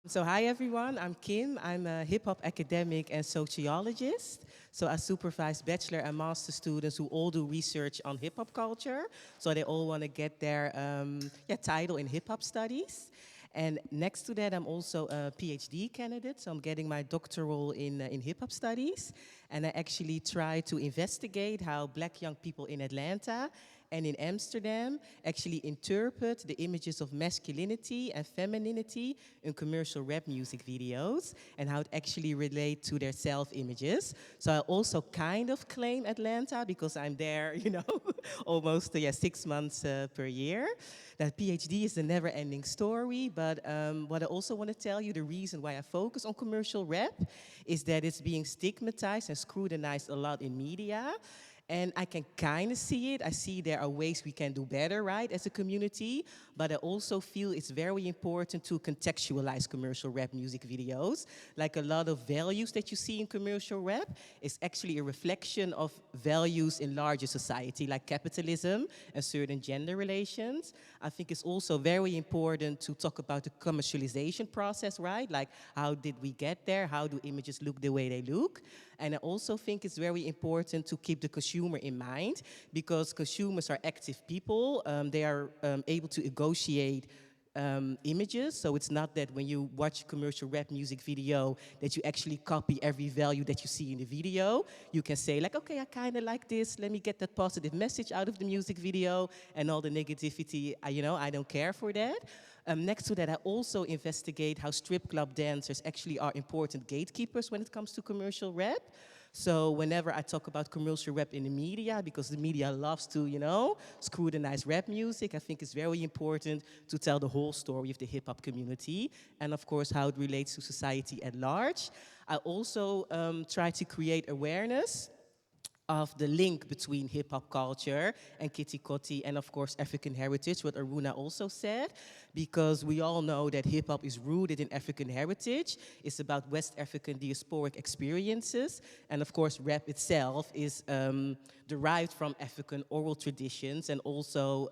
So hi everyone, I'm Kim. I'm a hip hop academic and sociologist. So I supervise bachelor and master students who all do research on hip hop culture. So they all want to get their title in hip hop studies. And next to that, I'm also a PhD candidate. So I'm getting my doctoral in hip hop studies. And I actually try to investigate how black young people in Atlanta and in Amsterdam actually interpret the images of masculinity and femininity in commercial rap music videos and how it actually relate to their self-images. So I also kind of claim Atlanta because I'm there, almost 6 months per year. That PhD is a never-ending story, but what I also want to tell you, the reason why I focus on commercial rap is that it's being stigmatized and scrutinized a lot in media. And I can kind of see it. I see there are ways we can do better, right, as a community. But I also feel it's very important to contextualize commercial rap music videos. Like a lot of values that you see in commercial rap is actually a reflection of values in larger society, like capitalism and certain gender relations. I think it's also very important to talk about the commercialization process, right? Like, how did we get there? How do images look the way they look? And I also think it's very important to keep the consumer in mind because consumers are active people. They are able to negotiate images. So it's not that when you watch a commercial rap music video that you actually copy every value that you see in the video. You can say like, okay, I kind of like this. Let me get that positive message out of the music video and all the negativity. I don't care for that. Next to that, I also investigate how strip club dancers actually are important gatekeepers when it comes to commercial rap. So whenever I talk about commercial rap in the media, because the media loves to, scrutinize rap music, I think it's very important to tell the whole story of the hip hop community and, of course, how it relates to society at large. I also try to create awareness of the link between hip hop culture and Keti Koti and of course African heritage, what Aruna also said, because we all know that hip hop is rooted in African heritage. It's about West African diasporic experiences, and of course rap itself is derived from African oral traditions and also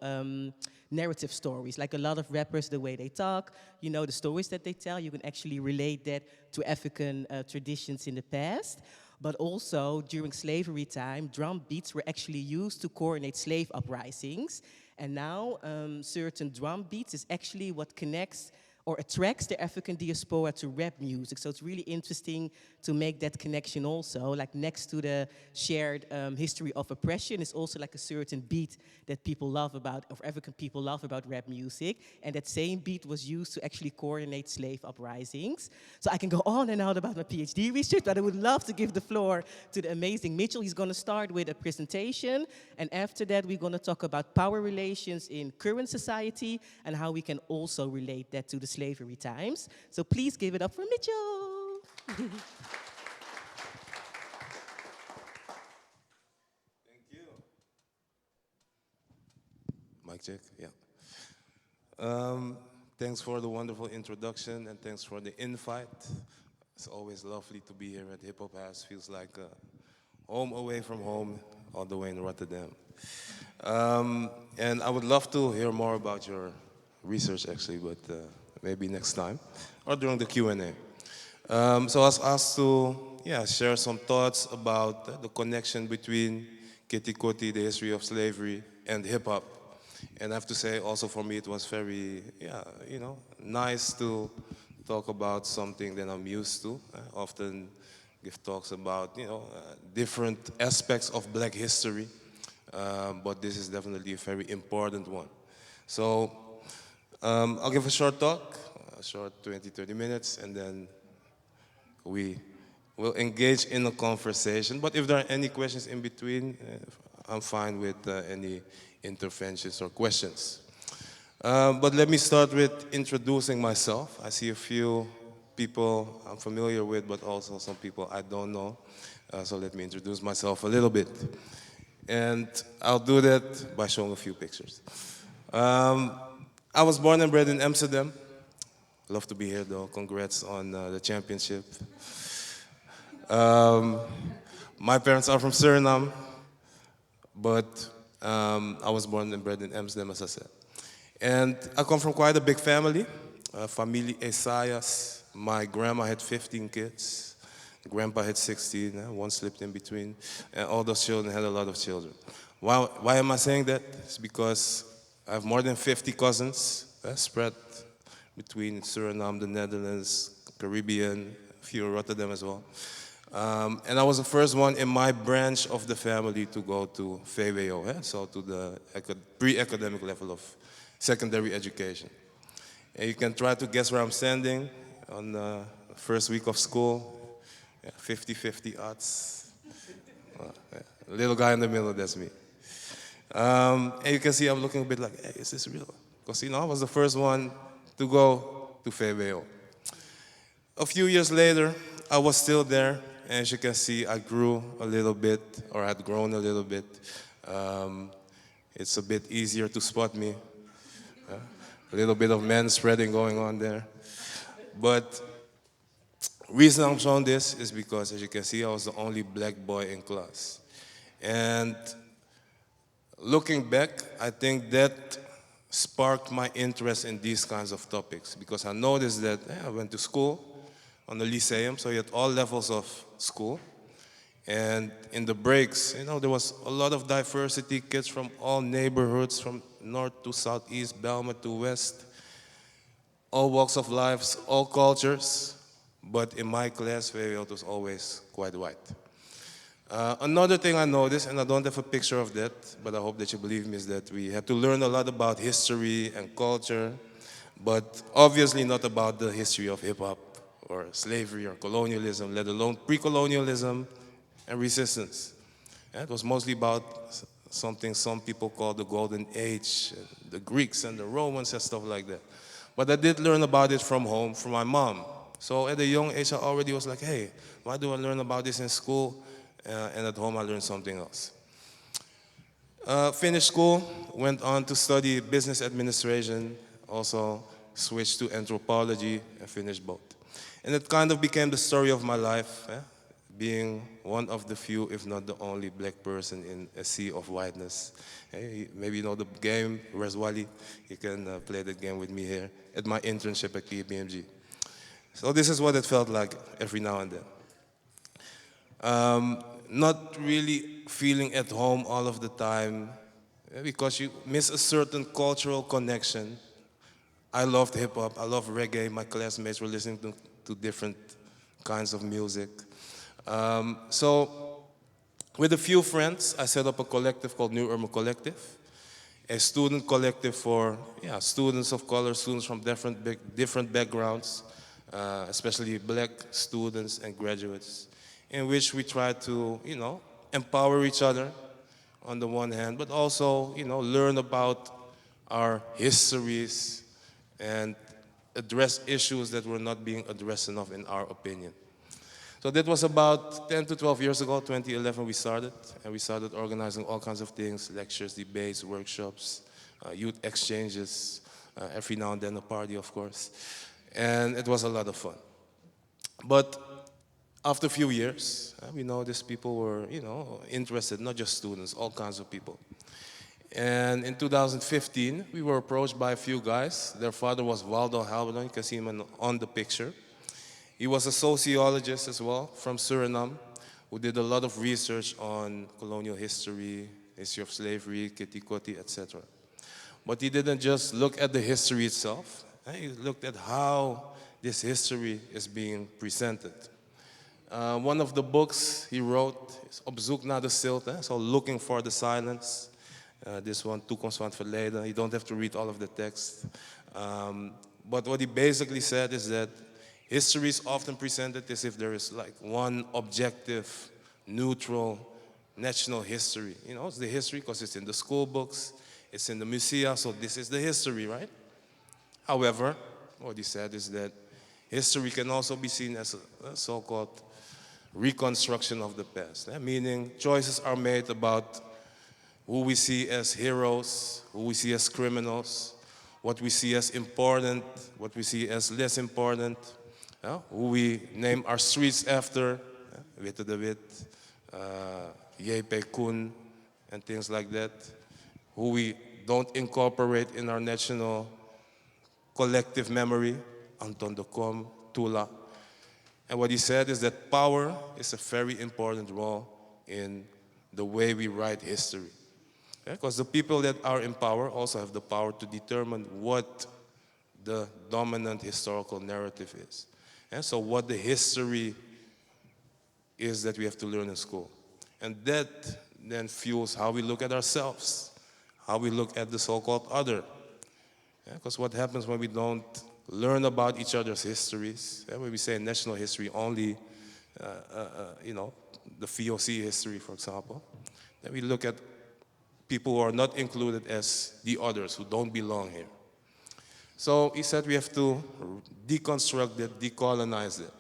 narrative stories. Like a lot of rappers, the way they talk, the stories that they tell, you can actually relate that to African traditions in the past. But also, during slavery time, drum beats were actually used to coordinate slave uprisings. And now, certain drum beats is actually what connects or attracts the African diaspora to rap music. So it's really interesting to make that connection also. Like next to the shared history of oppression is also like a certain beat that people love about, or African people love about rap music. And that same beat was used to actually coordinate slave uprisings. So I can go on and on about my PhD research, but I would love to give the floor to the amazing Mitchel. He's going to start with a presentation. And after that, we're going to talk about power relations in current society and how we can also relate that to the slavery times. So please give it up for Mitchel. Thank you. Mic check, yeah. Um, Thanks for the wonderful introduction and thanks for the invite. It's always lovely to be here at Hip Hop House. Feels like home away from home, all the way in Rotterdam. And I would love to hear more about your research actually, but maybe next time or during the Q&A. So I was asked to share some thoughts about the connection between Keti Koti, the history of slavery, and hip hop. And I have to say, also for me, it was very, nice to talk about something that I'm used to. I often give talks about, different aspects of Black history, but this is definitely a very important one. So I'll give a short talk, a short 20, 30 minutes, and then we will engage in a conversation. But if there are any questions in between, I'm fine with any interventions or questions. But let me start with introducing myself. I see a few people I'm familiar with, but also some people I don't know. So let me introduce myself a little bit. And I'll do that by showing a few pictures. I was born and bred in Amsterdam. Love to be here though. Congrats on the championship. My parents are from Suriname, but I was born and bred in Amsterdam, as I said. And I come from quite a big family. Familie Esajas. My grandma had 15 kids. Grandpa had 16, one slipped in between. And all those children had a lot of children. Why am I saying that? It's because I have more than 50 cousins spread between Suriname, the Netherlands, Caribbean, a few in Rotterdam as well. And I was the first one in my branch of the family to go to VWO, so to the pre-academic level of secondary education. And you can try to guess where I'm standing on the first week of school. 50-50 odds. Little guy in the middle, that's me. And you can see I'm looking a bit like, hey, is this real? Because, I was the first one to go to VWO. A few years later, I was still there. And as you can see, I grew a little bit, or had grown a little bit. It's a bit easier to spot me. A little bit of man spreading going on there. But reason I'm showing this is because, as you can see, I was the only black boy in class. And looking back, I think that sparked my interest in these kinds of topics because I noticed that I went to school on the lyceum, so you had all levels of school. And in the breaks, there was a lot of diversity, kids from all neighborhoods, from north to southeast, Belma to west, all walks of life, all cultures. But in my class, it was always quite white. Another thing I noticed, and I don't have a picture of that, but I hope that you believe me, is that we had to learn a lot about history and culture, but obviously not about the history of hip-hop or slavery or colonialism, let alone pre-colonialism and resistance. It was mostly about something some people call the Golden Age, the Greeks and the Romans and stuff like that. But I did learn about it from home, from my mom. So at a young age, I already was like, hey, why do I learn about this in school? And at home, I learned something else. Finished school, went on to study business administration, also switched to anthropology, and finished both. And it kind of became the story of my life, being one of the few, if not the only black person in a sea of whiteness. Hey, maybe you know the game, where's Wally? You can play the game with me here at my internship at KPMG. So this is what it felt like every now and then. Not really feeling at home all of the time because you miss a certain cultural connection. I loved hip hop, I loved reggae. My classmates were listening to different kinds of music. So with a few friends, I set up a collective called New Urban Collective, a student collective for students of color, students from different backgrounds, especially black students and graduates, in which we try to, empower each other on the one hand, but also, learn about our histories and address issues that were not being addressed enough in our opinion. So that was about 10 to 12 years ago, 2011 we started, and we started organizing all kinds of things, lectures, debates, workshops, youth exchanges, every now and then a party, of course. And it was a lot of fun. But after a few years, we noticed people were, interested, not just students, all kinds of people. And in 2015, we were approached by a few guys. Their father was Waldo Halberdon, you can see him on the picture. He was a sociologist as well from Suriname who did a lot of research on colonial history, history of slavery, Keti Koti, etc. But he didn't just look at the history itself. He looked at how this history is being presented. One of the books he wrote is Op zoek naar de stilte, so looking for the silence. This one, Toekomst van het verleden. You don't have to read all of the text. But what he basically said is that history is often presented as if there is like one objective, neutral, national history. It's the history because it's in the school books, it's in the musea, so this is the history, right? However, what he said is that history can also be seen as a so-called reconstruction of the past, meaning choices are made about who we see as heroes, who we see as criminals, what we see as important, what we see as less important, who we name our streets after, Witte de Wit, J.P. Koen, and things like that, who we don't incorporate in our national collective memory. Anton de Kom, Tula. And what he said is that power is a very important role in the way we write history. Because the people that are in power also have the power to determine what the dominant historical narrative is. And so what the history is that we have to learn in school. And that then fuels how we look at ourselves, how we look at the so-called other. Because what happens when we don't learn about each other's histories, when we say national history only, the VOC history, for example, then we look at people who are not included as the others, who don't belong here. So he said we have to deconstruct it, decolonize it.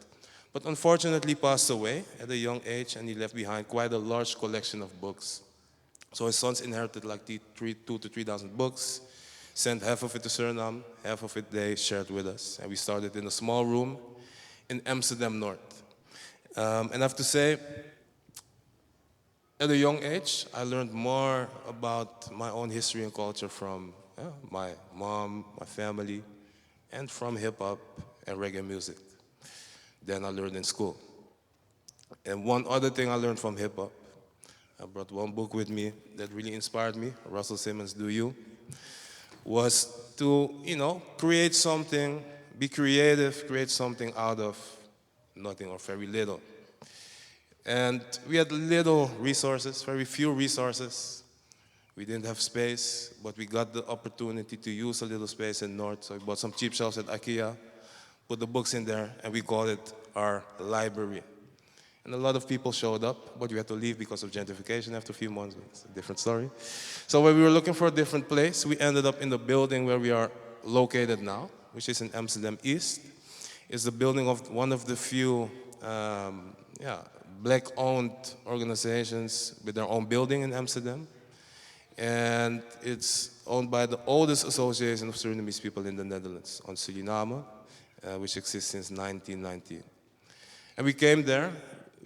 But unfortunately passed away at a young age, and he left behind quite a large collection of books. So his sons inherited like 2,000 to 3,000 books, sent half of it to Suriname, half of it they shared with us. And we started in a small room in Amsterdam North. And I have to say, at a young age, I learned more about my own history and culture from my mom, my family, and from hip-hop and reggae music than I learned in school. And one other thing I learned from hip-hop, I brought one book with me that really inspired me, Russell Simmons' Do You, was to, create something, be creative, create something out of nothing or very little. And we had little resources, very few resources. We didn't have space, but we got the opportunity to use a little space in North. So we bought some cheap shelves at IKEA, put the books in there, and we called it our library. And a lot of people showed up, but we had to leave because of gentrification after a few months. But it's a different story. So when we were looking for a different place, we ended up in the building where we are located now, which is in Amsterdam East. It's the building of one of the few black-owned organizations with their own building in Amsterdam. And it's owned by the oldest association of Surinamese people in the Netherlands, on Suriname, which exists since 1919. And we came there.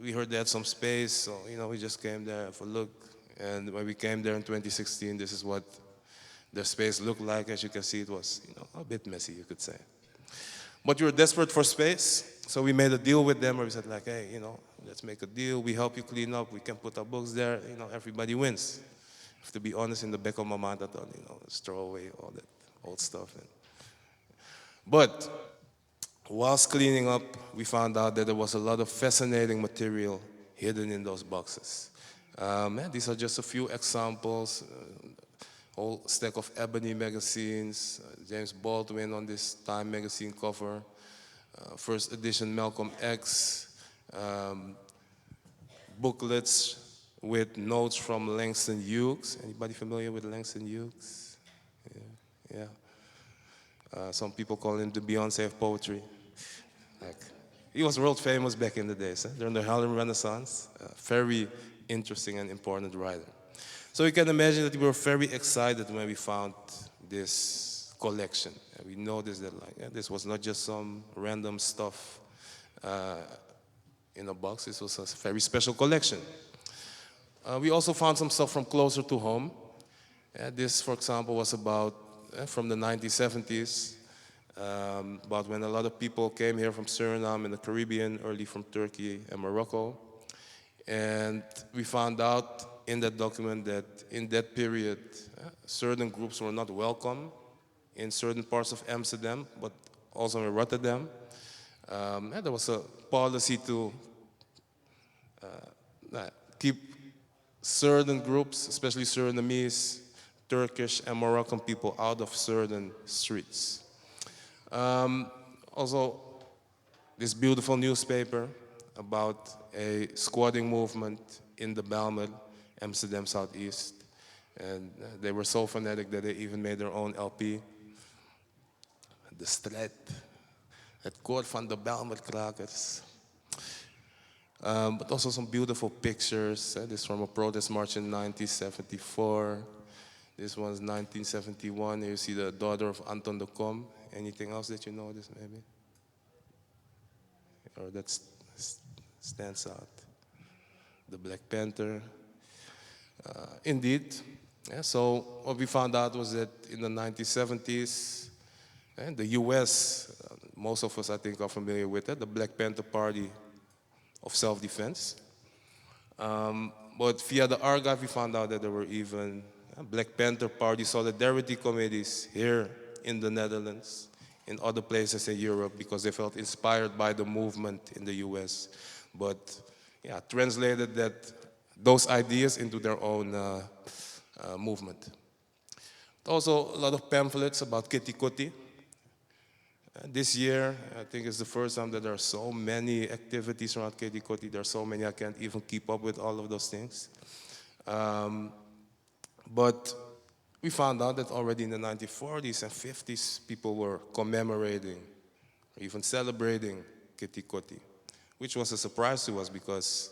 We heard they had some space, so we just came there for a look. And when we came there in 2016, this is what the space looked like. As you can see, it was a bit messy, you could say. But we were desperate for space, so we made a deal with them where we said, like, hey, let's make a deal. We help you clean up. We can put our books there. Everybody wins. To be honest, in the back of my mind, I thought, let's throw away all that old stuff. But whilst cleaning up, we found out that there was a lot of fascinating material hidden in those boxes. These are just a few examples. Whole stack of Ebony magazines, James Baldwin on this Time magazine cover, first edition Malcolm X, booklets with notes from Langston Hughes. Anybody familiar with Langston Hughes? Yeah. Some people call him the Beyonce of poetry. He was world famous back in the days, during the Harlem Renaissance. Very interesting and important writer. So you can imagine that we were very excited when we found this collection. And we noticed that this was not just some random stuff in a box. This was a very special collection. We also found some stuff from closer to home. This, for example, was about from the 1970s, about when a lot of people came here from Suriname and the Caribbean, early from Turkey and Morocco. And we found out in that document that in that period, certain groups were not welcome in certain parts of Amsterdam, but also in Rotterdam. There was a policy to keep certain groups, especially Surinamese, Turkish, and Moroccan people out of certain streets. Also, this beautiful newspaper about a squatting movement in the Bijlmer, Amsterdam Southeast. And they were so fanatic that they even made their own LP. De strijd. Het koor van de Bijlmerkrakers. But also some beautiful pictures. This from a protest march in 1974. This one's 1971. Here you see the daughter of Anton de Kom. Anything else that you notice, maybe? Or that stands out? The Black Panther. Indeed. So what we found out was that in the 1970s, the US most of us, I think, are familiar with it, the Black Panther Party of Self-Defense. But via the archive, we found out that there were even Black Panther Party solidarity committees here in the Netherlands, in other places in Europe, because they felt inspired by the movement in the US. But yeah, translated those ideas into their own movement. Also, a lot of pamphlets about Keti Koti. This year, I think it's the first time that there are so many activities around Keti Koti. There are so many, I can't even keep up with all of those things. But we found out that already in the 1940s and 50s, people were commemorating, or even celebrating Keti Koti, which was a surprise to us because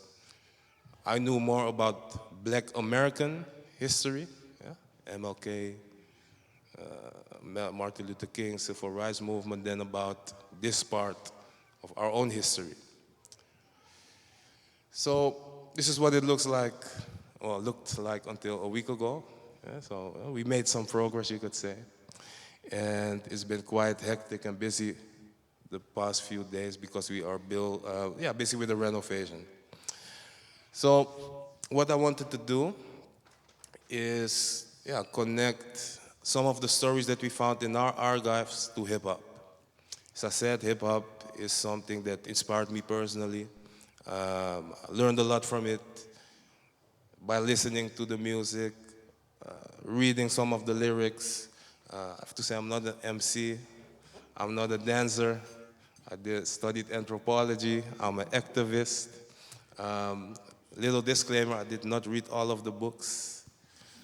I knew more about Black American history, yeah, MLK, Martin Luther King, Civil Rights Movement, than about this part of our own history. So this is what it looks like, or looked like until a week ago. Yeah, so we made some progress, you could say. And it's been quite hectic and busy the past few days because we are busy with the renovation. So what I wanted to do is connect some of the stories that we found in our archives to hip-hop. As I said, hip-hop is something that inspired me personally. I learned a lot from it by listening to the music, reading some of the lyrics. I have to say I'm not an MC, I'm not a dancer. I studied anthropology, I'm an activist. Little disclaimer, I did not read all of the books,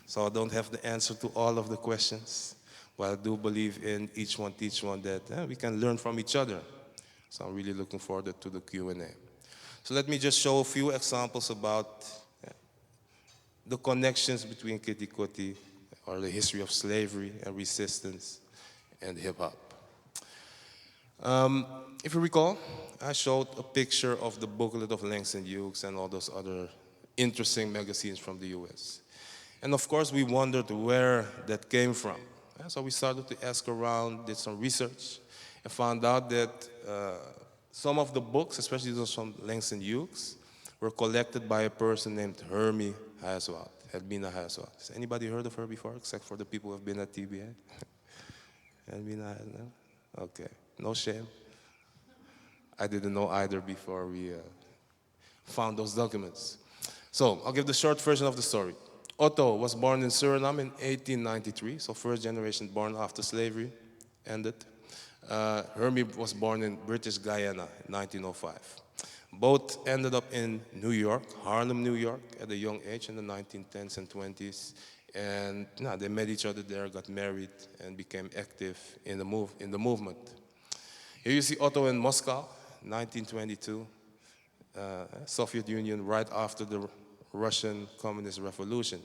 so I don't have the answer to all of the questions. But I do believe in each one teach one that we can learn from each other. So I'm really looking forward to the Q&A. So let me just show a few examples about the connections between Keti Koti, or the history of slavery and resistance, and hip-hop. If you recall, I showed a picture of the booklet of Langston Hughes and all those other interesting magazines from the US. And of course, we wondered where that came from. So we started to ask around, did some research, and found out that some of the books, especially those from Langston Hughes, were collected by a person named Hermie Haswell. Helmina Haswell. Has anybody heard of her before, except for the people who have been at TBA? Helmina Haswell? Okay, no shame. I didn't know either before we found those documents. So I'll give the short version of the story. Otto was born in Suriname in 1893, so first generation born after slavery ended. Hermie was born in British Guyana in 1905. Both ended up in New York, Harlem, New York, at a young age in the 1910s and 20s. And they met each other there, got married, and became active in the movement. Here you see Otto in Moscow, 1922, Soviet Union, right after the Russian Communist Revolution.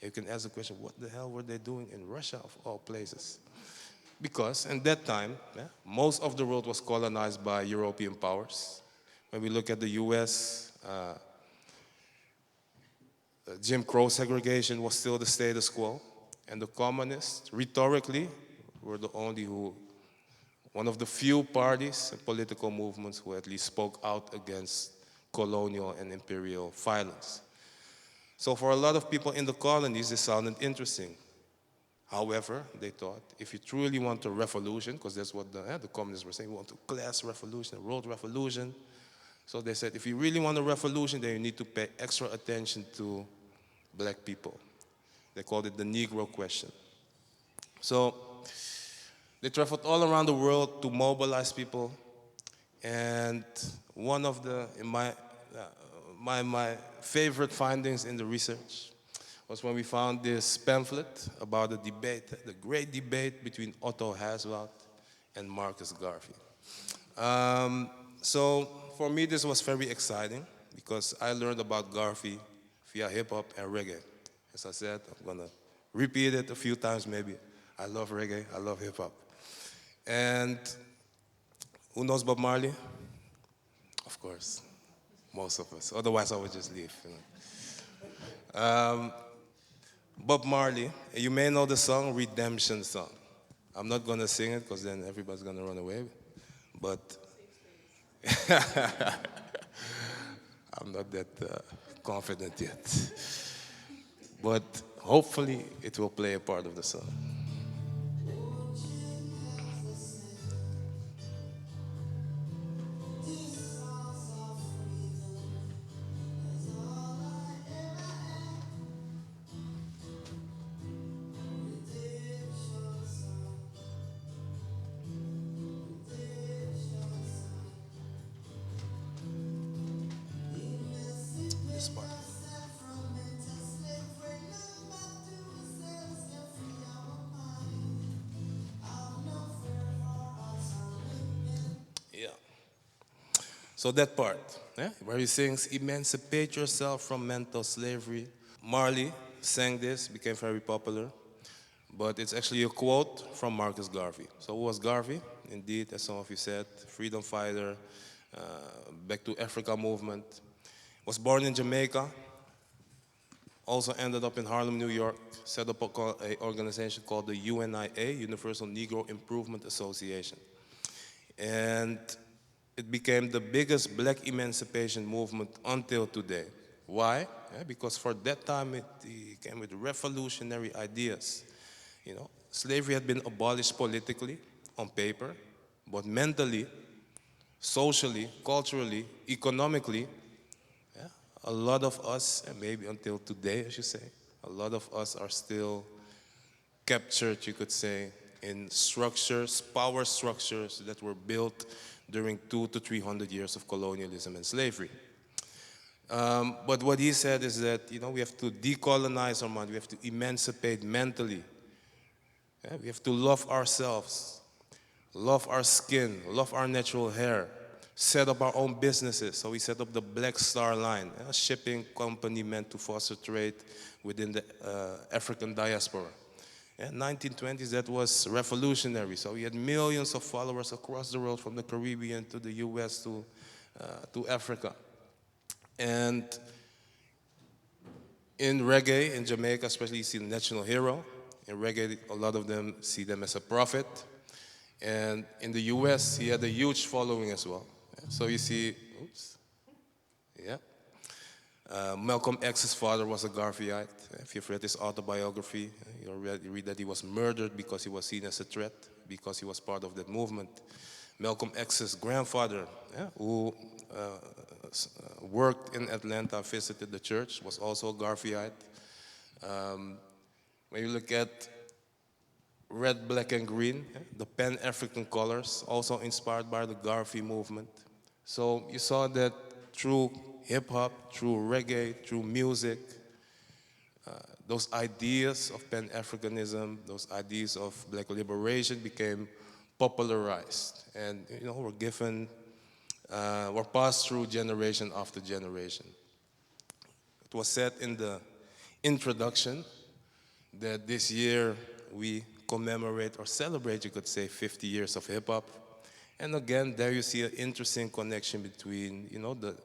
You can ask the question, what the hell were they doing in Russia, of all places? Because in that time, most of the world was colonized by European powers. When we look at the US, Jim Crow segregation was still the status quo. And the communists, rhetorically, were one of the few parties and political movements who at least spoke out against colonial and imperial violence. So for a lot of people in the colonies, this sounded interesting. However, they thought, if you truly want a revolution, because that's what the communists were saying, we want a class revolution, a world revolution. So they said, if you really want a revolution, then you need to pay extra attention to black people. They called it the Negro question. So they traveled all around the world to mobilize people. And one of my favorite findings in the research was when we found this pamphlet about the debate, the great debate between Otto Haswell and Marcus Garvey. So for me, this was very exciting because I learned about Garvey via hip-hop and reggae. As I said, I'm gonna repeat it a few times maybe. I love reggae, I love hip-hop. And who knows Bob Marley? Of course, most of us. Otherwise, I would just leave. Bob Marley, you may know the song Redemption Song. I'm not gonna sing it because then everybody's gonna run away. But I'm not that confident yet. But hopefully it will play a part of the song. This part. Yeah. So that part, yeah, where he sings, "Emancipate yourself from mental slavery." Marley sang this, became very popular, but it's actually a quote from Marcus Garvey. So who was Garvey? Indeed, as some of you said, freedom fighter, uh, back to Africa movement. Was born in Jamaica, also ended up in Harlem, New York, set up a organization called the UNIA, Universal Negro Improvement Association. And it became the biggest black emancipation movement until today. Why? Yeah, because for that time it came with revolutionary ideas. You know, slavery had been abolished politically, on paper, but mentally, socially, culturally, economically, yeah, a lot of us, and maybe until today, I should say, a lot of us are still captured, you could say, in structures, power structures that were built during 200 to 300 years of colonialism and slavery. But what he said is that, you know, we have to decolonize our mind, we have to emancipate mentally. Yeah, we have to love ourselves, love our skin, love our natural hair, set up our own businesses. So we set up the Black Star Line, a shipping company meant to foster trade within the African diaspora. Yeah, 1920s, that was revolutionary. So we had millions of followers across the world, from the Caribbean to the US to Africa. And in reggae, in Jamaica especially, you see the national hero. In reggae, a lot of them see them as a prophet. And in the US, he had a huge following as well. So you see, oops, yeah. Malcolm X's father was a Garveyite. If you've read his autobiography, you read that he was murdered because he was seen as a threat, because he was part of that movement. Malcolm X's grandfather, yeah, who worked in Atlanta, visited the church, was also a Garveyite. When you look at red, black, and green, yeah, the Pan-African colors, also inspired by the Garvey movement. So you saw that through hip-hop, through reggae, through music, those ideas of Pan-Africanism, those ideas of black liberation became popularized. And, you know, were passed through generation after generation. It was said in the introduction that this year we commemorate or celebrate, you could say, 50 years of hip hop. And again, there you see an interesting connection between, you know, the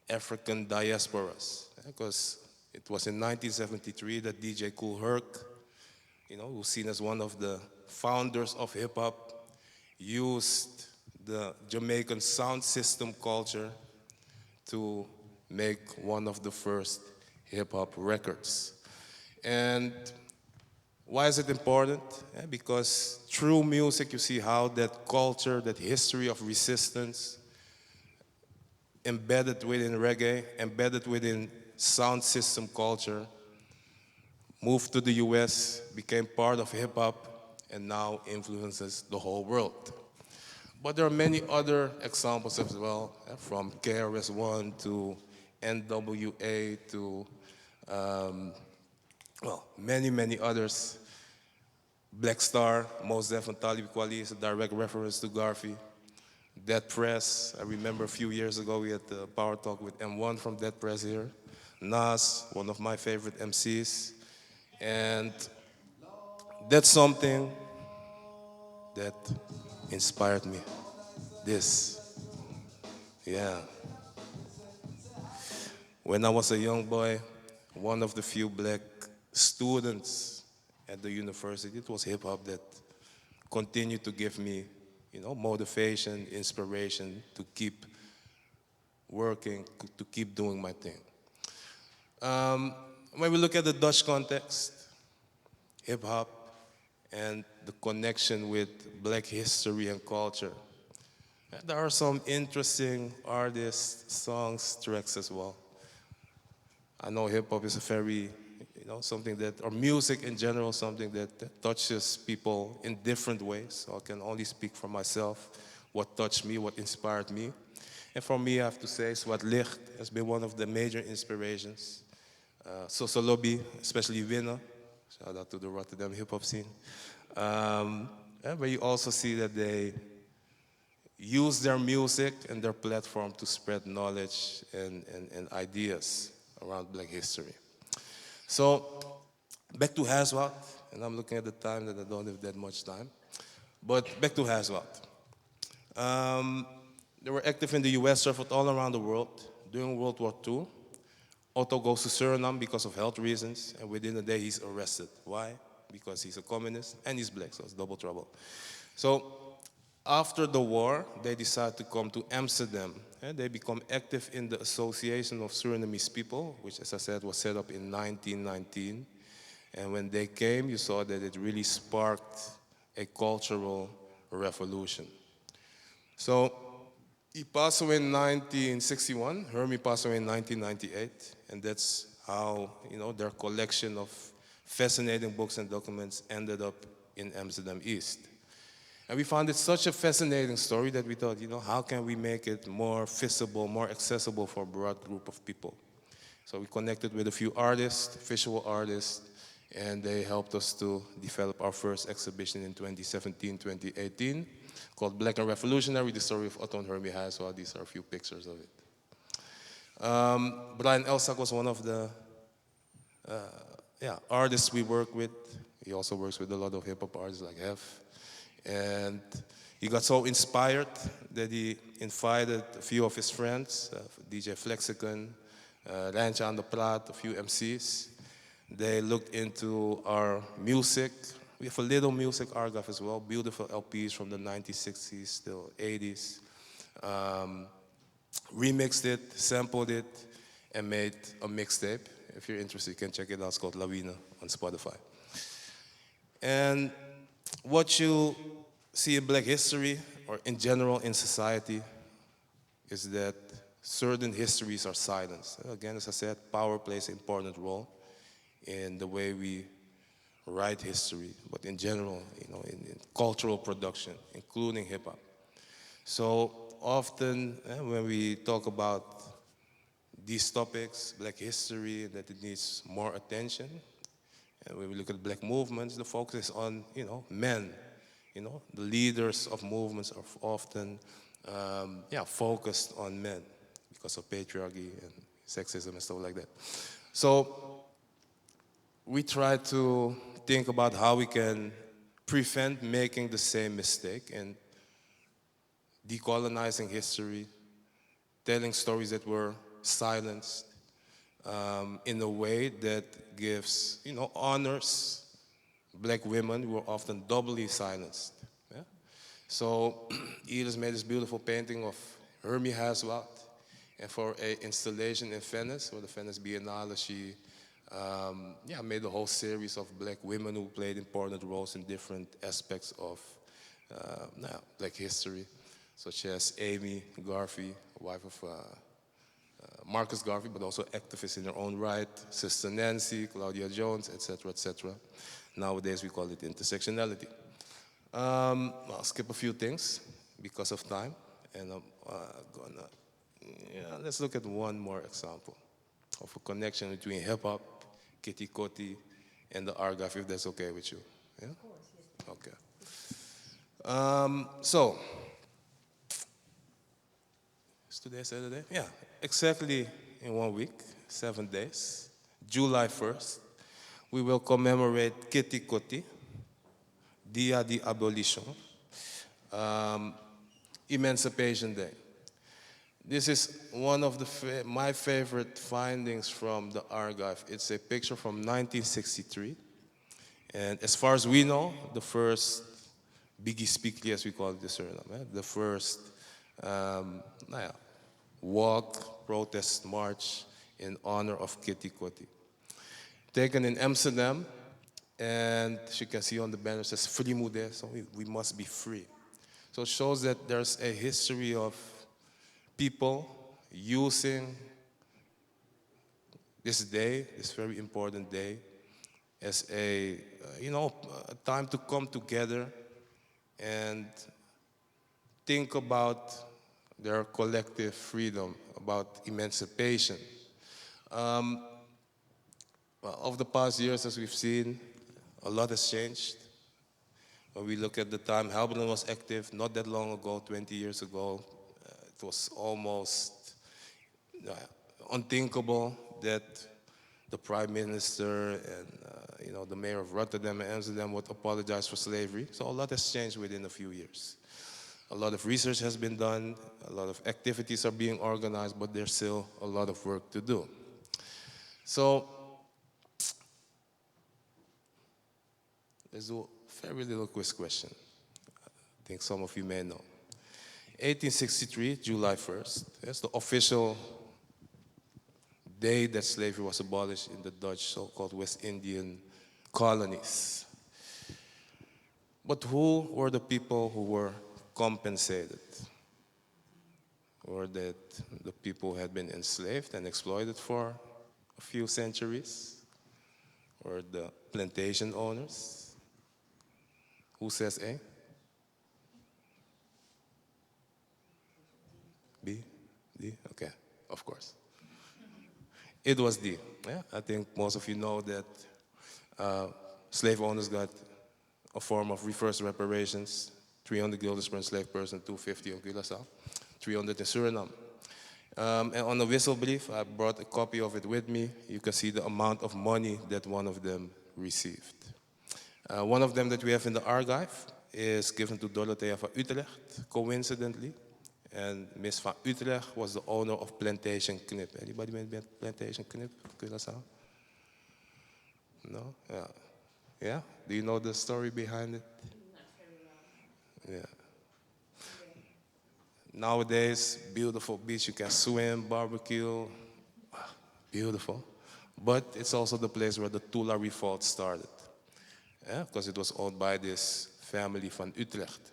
African diasporas. Because it was in 1973 that DJ Kool Herc, you know, who's seen as one of the founders of hip hop, used the Jamaican sound system culture to make one of the first hip hop records. And why is it important? Yeah, because through music you see how that culture, that history of resistance, embedded within reggae, embedded within sound system culture, moved to the US, became part of hip hop, and now influences the whole world. But there are many other examples as well, from KRS-One to NWA to, well, many, many others. Black Star, most definitely, Talib Kweli is a direct reference to Garvey. Dead Press, I remember a few years ago we had the Powertalk with M1 from Dead Press here. Nas, one of my favorite MCs. And that's something that inspired me. This, yeah. When I was a young boy, one of the few black students at the university, it was hip hop that continued to give me, motivation, inspiration to keep working, to keep doing my thing. Um, when we look at the Dutch context, hip hop, and the connection with black history and culture, there are some interesting artists, songs, tracks as well. I know hip hop is a very, something that, or music in general, something that touches people in different ways. So I can only speak for myself, what touched me, what inspired me. And for me, I have to say, Swat Licht has been one of the major inspirations. Lobby, especially Winner, shout out to the Rotterdam hip hop scene. Where you also see that they use their music and their platform to spread knowledge and ideas around black history. So, back to Hazwat, and I'm looking at the time that I don't have that much time, but back to Hazwat. They were active in the US, traveled all around the world. During World War II, Otto goes to Suriname because of health reasons, and within a day he's arrested. Why? Because he's a communist and he's black, so it's double trouble. So after the war, they decide to come to Amsterdam. And they become active in the Association of Surinamese People, which, as I said, was set up in 1919. And when they came, you saw that it really sparked a cultural revolution. So he passed away in 1961. Hermie passed away in 1998. And that's how, their collection of fascinating books and documents ended up in Amsterdam East. And we found it such a fascinating story that we thought, how can we make it more visible, more accessible for a broad group of people? So we connected with a few artists, visual artists, and they helped us to develop our first exhibition in 2017, 2018, called Black and Revolutionary, the story of Otto and Hermie Hazwa. These are a few pictures of it. Brian Elsak was one of the artists we work with. He also works with a lot of hip-hop artists like Hef. And he got so inspired that he invited a few of his friends, DJ Flexicon, Rantje aan de Praat, a few MCs. They looked into our music. We have a little music archive as well, beautiful LPs from the 1960s till 80s. Remixed it, sampled it, and made a mixtape. If you're interested, you can check it out. It's called Lawine on Spotify. And what you see in black history, or in general in society, is that certain histories are silenced. Again, as I said, power plays an important role in the way we write history, but in general, in cultural production, including hip-hop. So often, when we talk about these topics, black history, that it needs more attention, and when we look at black movements, the focus is on, men. The leaders of movements are often, focused on men because of patriarchy and sexism and stuff like that. So we try to think about how we can prevent making the same mistake and decolonizing history, telling stories that were silenced in a way that gives, honors black women who are often doubly silenced. Yeah? So Iris made this beautiful painting of Hermie Hazwa, and for an installation in Venice, for the Venice Biennale, she made a whole series of black women who played important roles in different aspects of black history, such as Amy Garvey, wife of Marcus Garvey, but also activist in her own right, Sister Nancy, Claudia Jones, etc., etc. Nowadays we call it intersectionality. I'll skip a few things because of time, and I'm let's look at one more example of a connection between hip-hop, Keti Koti, and the archive, if that's okay with you. Yeah? Of course, yes. Okay. So, is today Saturday? Yeah, exactly in 1 week, 7 days, July 1st, we will commemorate Keti Koti, Dia de Abolition, Emancipation Day. This is one of my favorite findings from the archive. It's a picture from 1963. And as far as we know, the first Biggie Speakly, as we call it in Suriname. The first nou ja, walk, protest march in honor of Keti Koti. Taken in Amsterdam, and as you can see on the banner, it says free moeder, so we must be free. So it shows that there's a history of people using this day, this very important day, as a time to come together and think about their collective freedom, about emancipation. Well, over the past years, as we've seen, a lot has changed. When we look at the time Helberlin was active, not that long ago, 20 years ago, it was almost unthinkable that the prime minister and the mayor of Rotterdam and Amsterdam would apologize for slavery. So a lot has changed within a few years. A lot of research has been done, a lot of activities are being organized, but there's still a lot of work to do. So let's do a very little quiz question. I think some of you may know. 1863, July 1st, that's the official day that slavery was abolished in the Dutch so-called West Indian colonies. But who were the people who were compensated? Or that the people had been enslaved and exploited for a few centuries? Or the plantation owners? Who says A? B? D? Okay, of course. It was D. Yeah, I think most of you know that slave owners got a form of reverse reparations, 300 guilders per enslaved person, 250 on Curaçao, 300 in Suriname. And on the wisselbrief, I brought a copy of it with me. You can see the amount of money that one of them received. One of them that we have in the archive is given to Dorothea van Utrecht, coincidentally. And Miss van Utrecht was the owner of Plantation Knip. Anybody met Plantation Knip, Curaçao? No? Yeah. Yeah? Do you know the story behind it? Yeah. Nowadays, beautiful beach, you can swim, barbecue, beautiful. But it's also the place where the Tula Revolt started. Yeah, because it was owned by this family van Utrecht.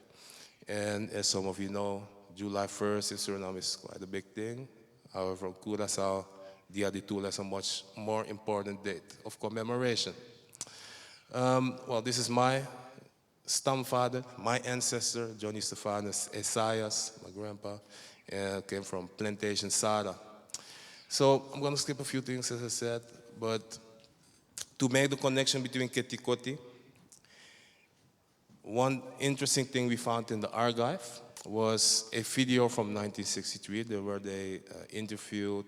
And as some of you know, July 1st in Suriname is quite a big thing. However, in Curaçao, Dia de Tula is a much more important date of commemoration. Well, this is my stamfather, my ancestor, Johnny Stephanus Esajas, my grandpa, came from Plantation Sada. So I'm going to skip a few things, as I said, but to make the connection between Keti Koti, one interesting thing we found in the archive was a video from 1963 where they interviewed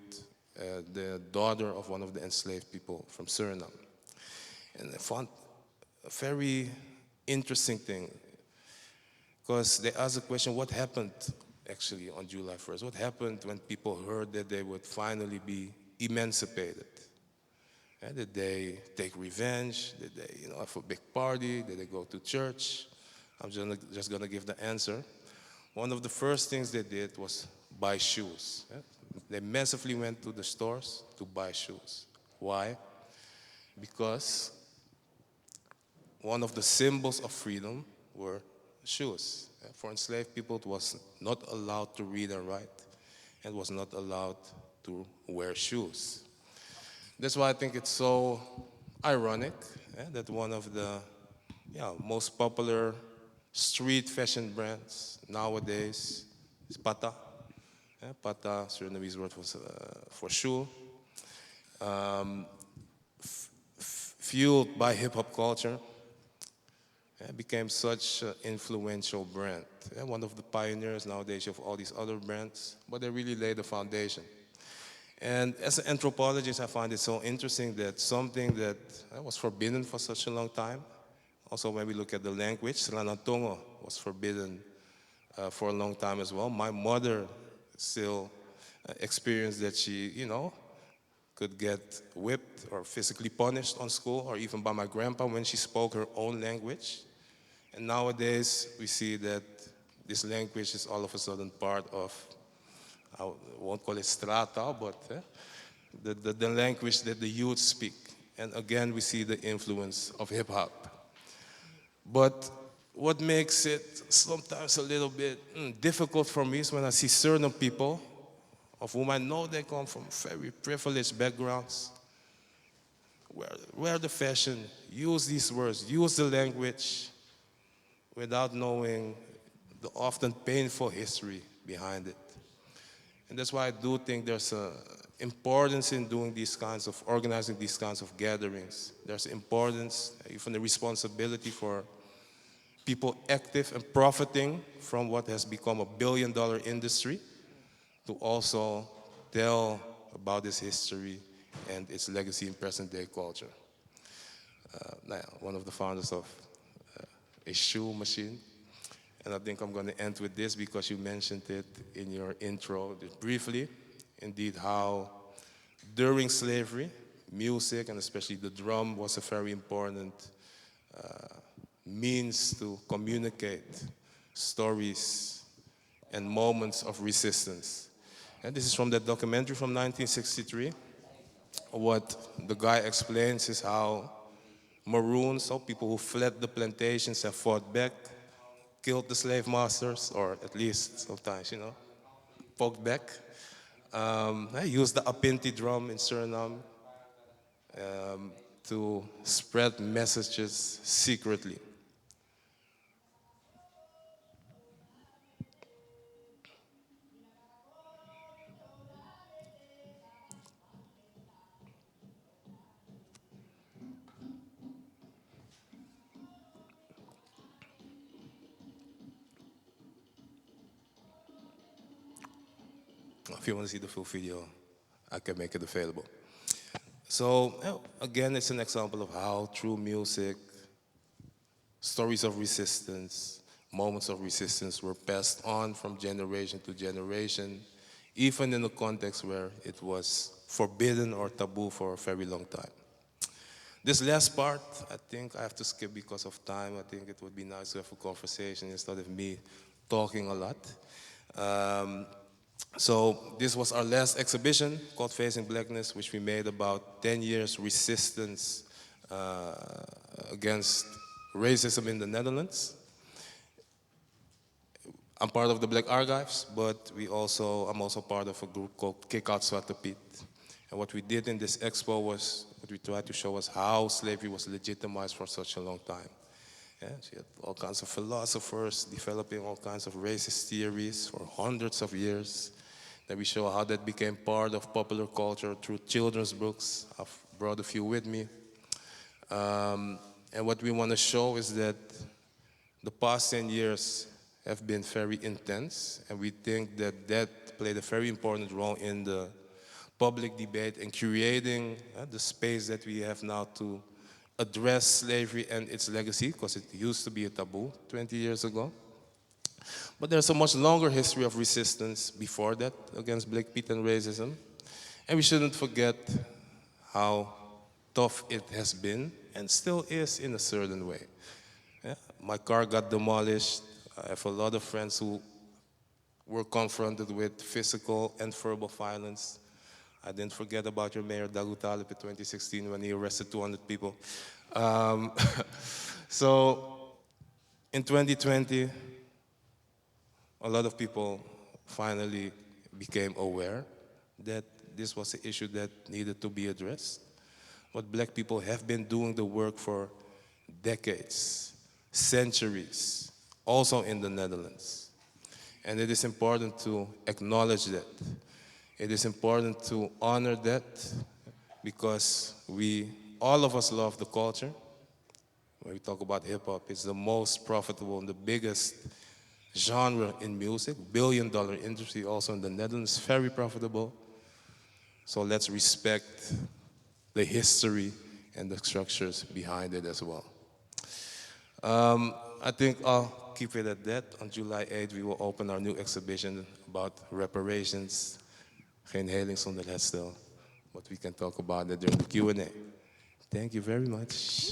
the daughter of one of the enslaved people from Suriname. And I found a very interesting thing because they asked the question, what happened actually on July 1st? What happened when people heard that they would finally be emancipated? Did they take revenge? Did they have a big party? Did they go to church? I'm just gonna give the answer. One of the first things they did was buy shoes. They massively went to the stores to buy shoes. Why? Because one of the symbols of freedom were shoes. For enslaved people, it was not allowed to read and write, and was not allowed to wear shoes. That's why I think it's so ironic that one of the most popular street fashion brands nowadays is Pata. Pata, Surinamese word for shoe. Fueled by hip-hop culture, became such an influential brand. One of the pioneers nowadays of all these other brands, but they really laid the foundation. And as an anthropologist, I find it so interesting that something that was forbidden for such a long time, also when we look at the language, Sranatongo was forbidden for a long time as well. My mother still experienced that she, could get whipped or physically punished on school, or even by my grandpa when she spoke her own language. And nowadays, we see that this language is all of a sudden part of, I won't call it strata, but the language that the youth speak. And again, we see the influence of hip hop. But what makes it sometimes a little bit difficult for me is when I see certain people of whom I know they come from very privileged backgrounds, wear the fashion, use these words, use the language without knowing the often painful history behind it. And that's why I do think there's a importance in doing these kinds of, organizing these kinds of gatherings. There's importance, even a responsibility for people active and profiting from what has become a billion-dollar industry to also tell about this history and its legacy in present-day culture. One of the founders of a shoe machine. And I think I'm going to end with this because you mentioned it in your intro just briefly. Indeed, how during slavery, music and especially the drum was a very important means to communicate stories and moments of resistance. And this is from that documentary from 1963. What the guy explains is how Maroons, so people who fled the plantations, have fought back, killed the slave masters, or at least sometimes, poked back. I used the apinti drum in Suriname to spread messages secretly. If you want to see the full video, I can make it available. So, again, it's an example of how through music, stories of resistance, moments of resistance were passed on from generation to generation, even in a context where it was forbidden or taboo for a very long time. This last part, I think I have to skip because of time. I think it would be nice to have a conversation instead of me talking a lot. Um, so this was our last exhibition called Facing Blackness, which we made about 10 years resistance against racism in the Netherlands. I'm part of the Black Archives, but I'm also part of a group called Kick Out Zwarte Piet. And what we did in this expo was, what we tried to show was how slavery was legitimized for such a long time. Yeah, so you had all kinds of philosophers developing all kinds of racist theories for hundreds of years. Then we show how that became part of popular culture through children's books. I've brought a few with me. And what we want to show is that the past 10 years have been very intense, and we think that that played a very important role in the public debate and creating the space that we have now to address slavery and its legacy, because it used to be a taboo 20 years ago. But there's a much longer history of resistance before that against black people and racism. And we shouldn't forget how tough it has been and still is in a certain way. Yeah? My car got demolished. I have a lot of friends who were confronted with physical and verbal violence. I didn't forget about your mayor, Dagu Talib, in 2016 when he arrested 200 people. So in 2020, a lot of people finally became aware that this was an issue that needed to be addressed. But black people have been doing the work for decades, centuries, also in the Netherlands. And it is important to acknowledge that. It is important to honor that because all of us love the culture. When we talk about hip hop, it's the most profitable and the biggest genre in music, billion-dollar industry also in the Netherlands, very profitable. So let's respect the history and the structures behind it as well. I think I'll keep it at that. On July 8th, we will open our new exhibition about reparations. Geen heling zonder herstel. But we can talk about that during the Q&A. Thank you very much.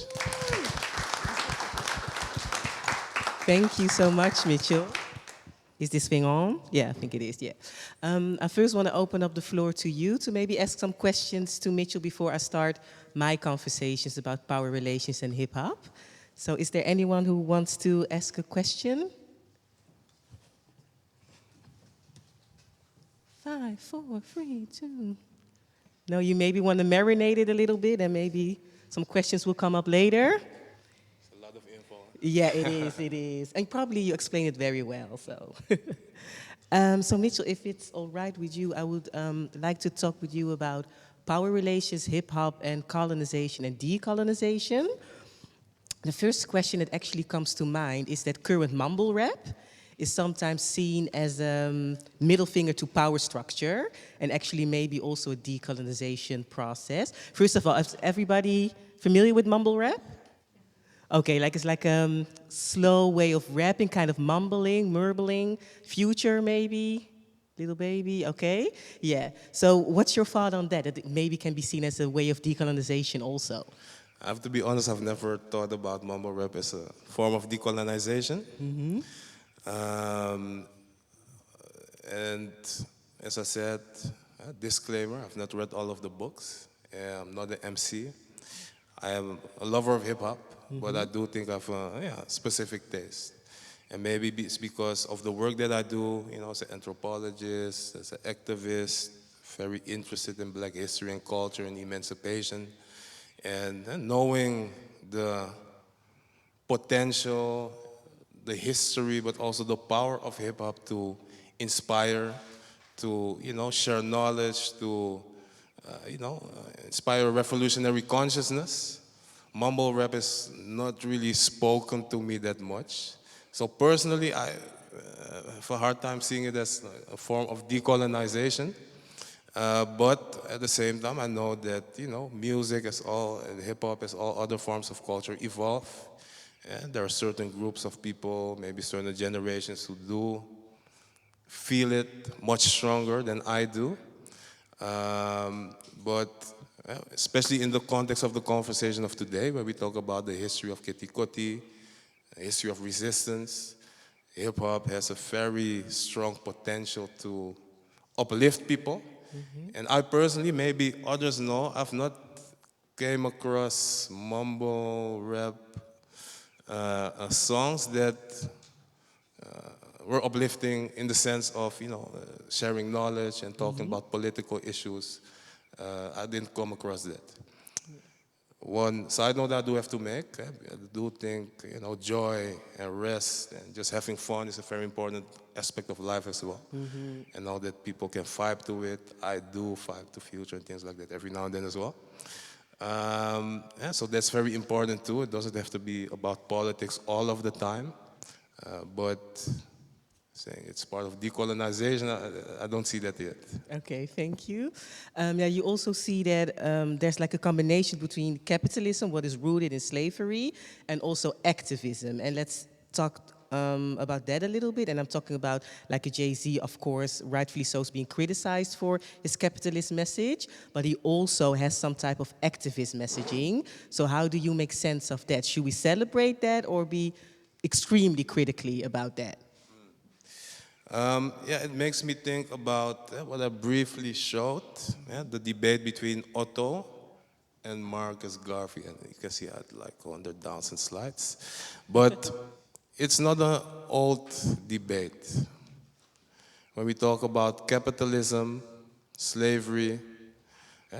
Thank you so much, Mitchell. Is this thing on? Yeah, I think it is, yeah. I first want to open up the floor to you to maybe ask some questions to Mitchell before I start my conversations about power relations and hip hop. So is there anyone who wants to ask a question? 5, 4, 3, 2. No, you maybe want to marinate it a little bit and maybe some questions will come up later. It's a lot of info. Yeah, it is, it is. And probably you explain it very well, so. So Mitchell, if it's all right with you, I would like to talk with you about power relations, hip hop, and colonization and decolonization. The first question that actually comes to mind is that current mumble rap is sometimes seen as a middle finger to power structure and actually maybe also a decolonization process. First of all, is everybody familiar with mumble rap? Okay, like it's like a slow way of rapping, kind of mumbling, murbling, future maybe, little baby, okay? Yeah. So what's your thought on that? That it maybe can be seen as a way of decolonization also? I have to be honest, I've never thought about mumble rap as a form of decolonization. Um, and as I said, disclaimer, I've not read all of the books. I'm not an MC. I am a lover of hip hop, but I do think I have a specific taste. And maybe it's because of the work that I do, as an anthropologist, as an activist, very interested in black history and culture and emancipation. And knowing the potential, the history, but also the power of hip hop to inspire, to share knowledge, to inspire revolutionary consciousness. Mumble rap is not really spoken to me that much. So personally, I have a hard time seeing it as a form of decolonization. But at the same time, I know that music as all, and hip hop as all other forms of culture evolve. And there are certain groups of people, maybe certain generations, who do feel it much stronger than I do. But especially in the context of the conversation of today, where we talk about the history of Keti Koti, the history of resistance, hip hop has a very strong potential to uplift people. And I personally, maybe others know, I've not came across mumble rap songs that were uplifting in the sense of sharing knowledge and talking about political issues. I didn't come across that. One side note I do have to make, I do think joy and rest and just having fun is a very important aspect of life as well. And now that people can vibe to it, I do vibe to future and things like that every now and then as well. So that's very important too. It doesn't have to be about politics all of the time, but saying it's part of decolonization, I don't see that yet. Okay, thank you. Yeah, you also see that there's like a combination between capitalism, what is rooted in slavery, and also activism. And let's talk about that a little bit. And I'm talking about like a Jay-Z, of course, rightfully so, is being criticized for his capitalist message, but he also has some type of activist messaging. So how do you make sense of that? Should we celebrate that or be extremely critically about that? It makes me think about what I briefly showed, the debate between Otto and Marcus Garvey. And you can see I had like 100,000 slides. But it's not an old debate. When we talk about capitalism, slavery,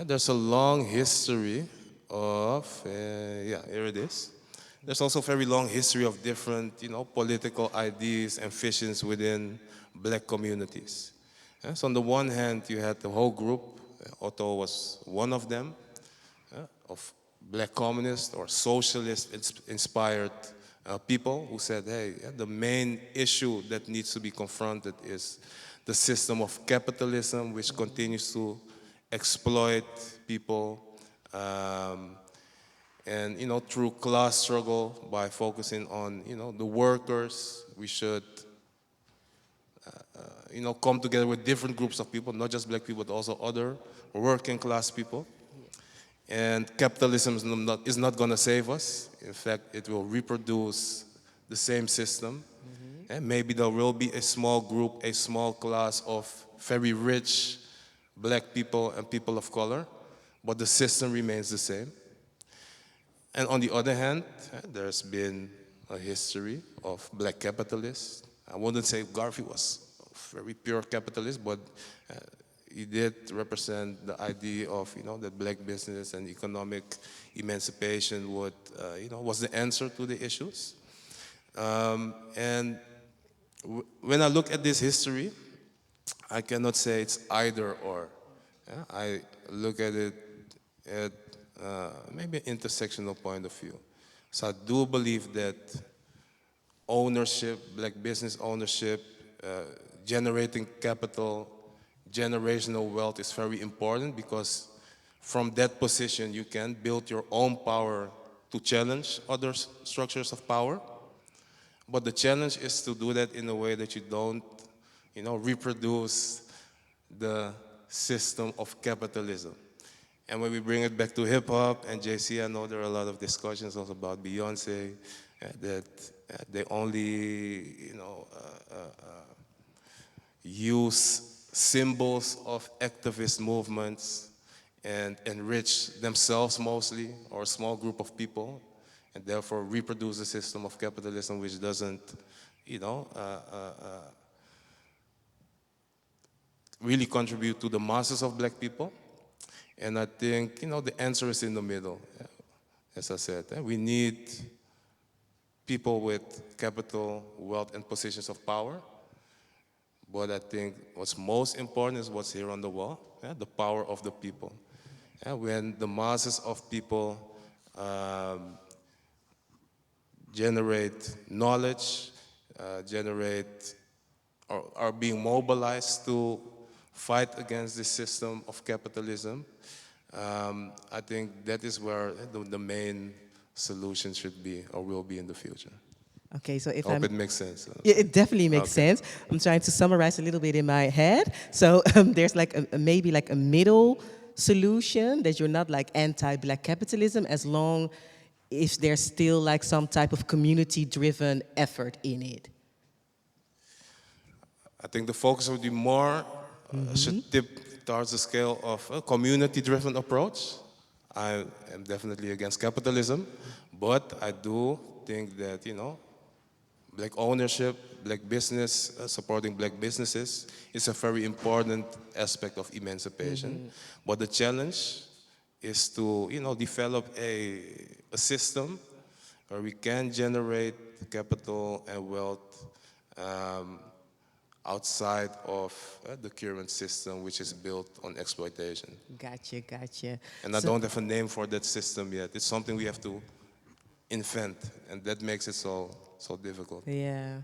there's a long history of, here it is. There's also a very long history of different, political ideas and visions within black communities. So on the one hand, you had the whole group, Otto was one of them, of black communist or socialist inspired people who said, hey, the main issue that needs to be confronted is the system of capitalism, which continues to exploit people. And through class struggle, by focusing on the workers, we should come together with different groups of people, not just black people, but also other working class people. And capitalism is not going to save us. In fact, it will reproduce the same system. And maybe there will be a small group, a small class of very rich black people and people of color, but the system remains the same. And on the other hand, there's been a history of black capitalists. I wouldn't say Garvey was a very pure capitalist, but he did represent the idea of, that black business and economic emancipation would, was the answer to the issues. And when I look at this history, I cannot say it's either or. Yeah? I look at it at maybe an intersectional point of view. So I do believe that ownership, black business ownership, generating capital, generational wealth is very important because from that position you can build your own power to challenge other structures of power. But the challenge is to do that in a way that you don't, reproduce the system of capitalism. And when we bring it back to hip hop and JC, I know there are a lot of discussions also about Beyonce, that they only, use symbols of activist movements and enrich themselves mostly, or a small group of people, and therefore reproduce a system of capitalism which doesn't, really contribute to the masses of black people. And I think, the answer is in the middle. As I said, we need people with capital, wealth, and positions of power. But I think what's most important is what's here on the wall, the power of the people. When the masses of people generate knowledge, generate, or are being mobilized to fight against this system of capitalism, I think that is where the main solution should be or will be in the future. Okay, so if I hope I'm... it makes sense. Yeah, it definitely makes Okay. sense. I'm trying to summarize a little bit in my head. So there's like maybe like a middle solution that you're not like anti-black capitalism as long if there's still like some type of community-driven effort in it. I think the focus would be more, should tip towards the scale of a community-driven approach. I am definitely against capitalism, but I do think that, black ownership, black business, supporting black businesses is a very important aspect of emancipation. But the challenge is to, develop a system where we can generate capital and wealth outside of the current system, which is built on exploitation. Gotcha, gotcha. And I don't have a name for that system yet. It's something we have to invent, and that makes it so difficult. Yeah.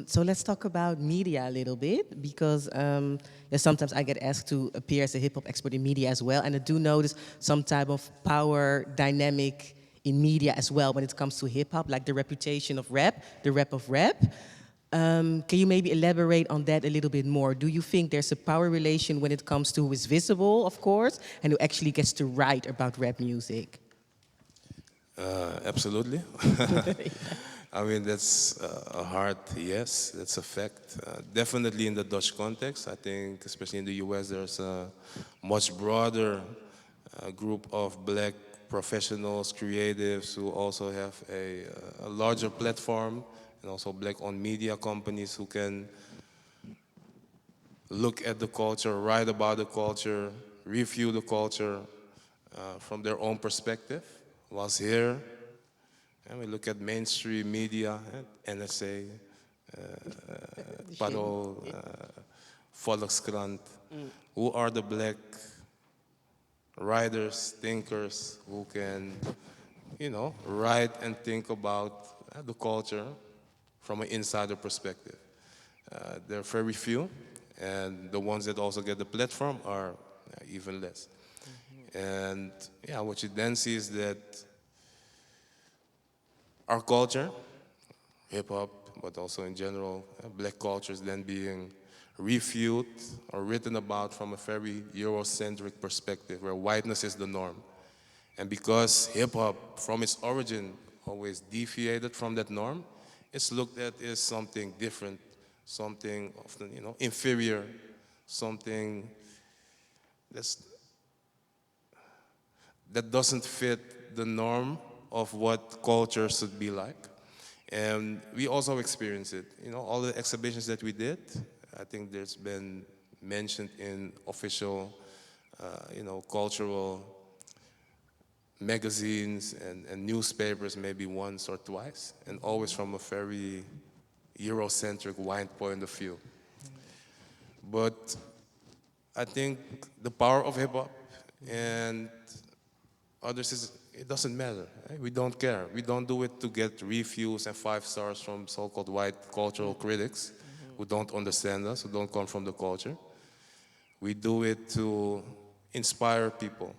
So let's talk about media a little bit because yeah, sometimes I get asked to appear as a hip hop expert in media as well, and I do notice some type of power dynamic in media as well when it comes to hip hop, like the reputation of rap, the rap of rap. Can you maybe elaborate on that a little bit more? Do you think there's a power relation when it comes to who is visible, of course, and who actually gets to write about rap music? Absolutely. I mean, that's a hard yes, that's a fact. Definitely in the Dutch context, I think, especially in the US, there's a much broader group of black professionals, creatives who also have a larger platform, and also black-owned media companies who can look at the culture, write about the culture, review the culture from their own perspective. Whilst here, and we look at mainstream media, NSA, Parool, Volkskrant, who are the black writers, thinkers who can, write and think about the culture from an insider perspective. There are very few, and the ones that also get the platform are even less. And yeah, what you then see is that our culture, hip hop, but also in general, black culture is then being reviewed or written about from a very Eurocentric perspective, where whiteness is the norm. And because hip hop, from its origin, always deviated from that norm, it's looked at as something different, something often, inferior, something that's, that doesn't fit the norm of what culture should be like. And we also experience it. All the exhibitions that we did, I think there's been mentioned in official, cultural magazines and newspapers maybe once or twice, and always from a very Eurocentric wine point of view. But I think the power of hip hop and others is it doesn't matter. Right? We don't care. We don't do it to get reviews and 5 stars from so-called white cultural critics who don't understand us, who don't come from the culture. We do it to inspire people,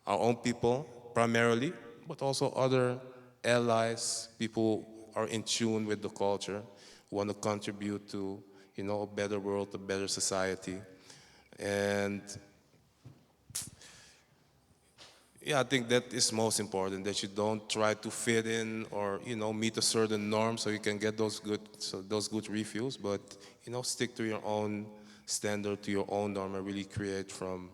our own people primarily, but also other allies, people who are in tune with the culture, who want to contribute to, a better world, a better society. And yeah, I think that is most important, that you don't try to fit in or, meet a certain norm so you can get those good reviews, but, stick to your own standard, to your own norm, and really create from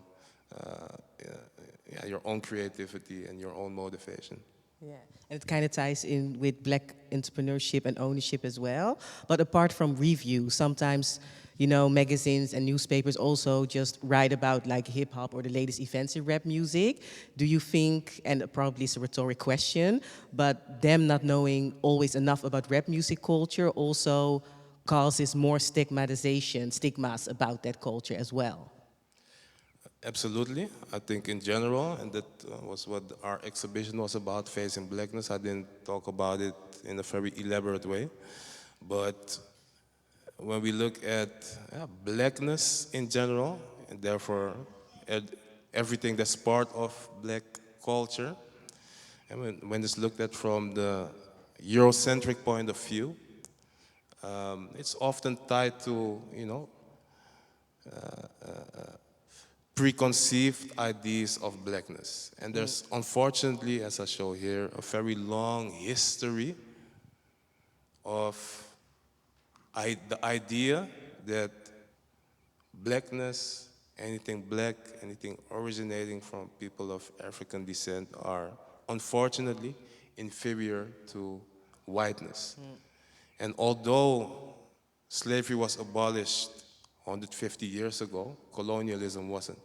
your own creativity and your own motivation. Yeah, and it kind of ties in with black entrepreneurship and ownership as well. But apart from reviews, sometimes, magazines and newspapers also just write about like hip hop or the latest events in rap music. Do you think, and probably it's a rhetoric question, but them not knowing always enough about rap music culture also causes more stigmas about that culture as well? Absolutely. I think in general, and that was what our exhibition was about, facing blackness. I didn't talk about it in a very elaborate way, but when we look at blackness in general, and therefore everything that's part of black culture, and when it's looked at from the Eurocentric point of view, it's often tied to, preconceived ideas of blackness. And there's, unfortunately, as I show here, a very long history of the idea that blackness, anything black, anything originating from people of African descent are, unfortunately, inferior to whiteness. And although slavery was abolished 150 years ago, colonialism wasn't.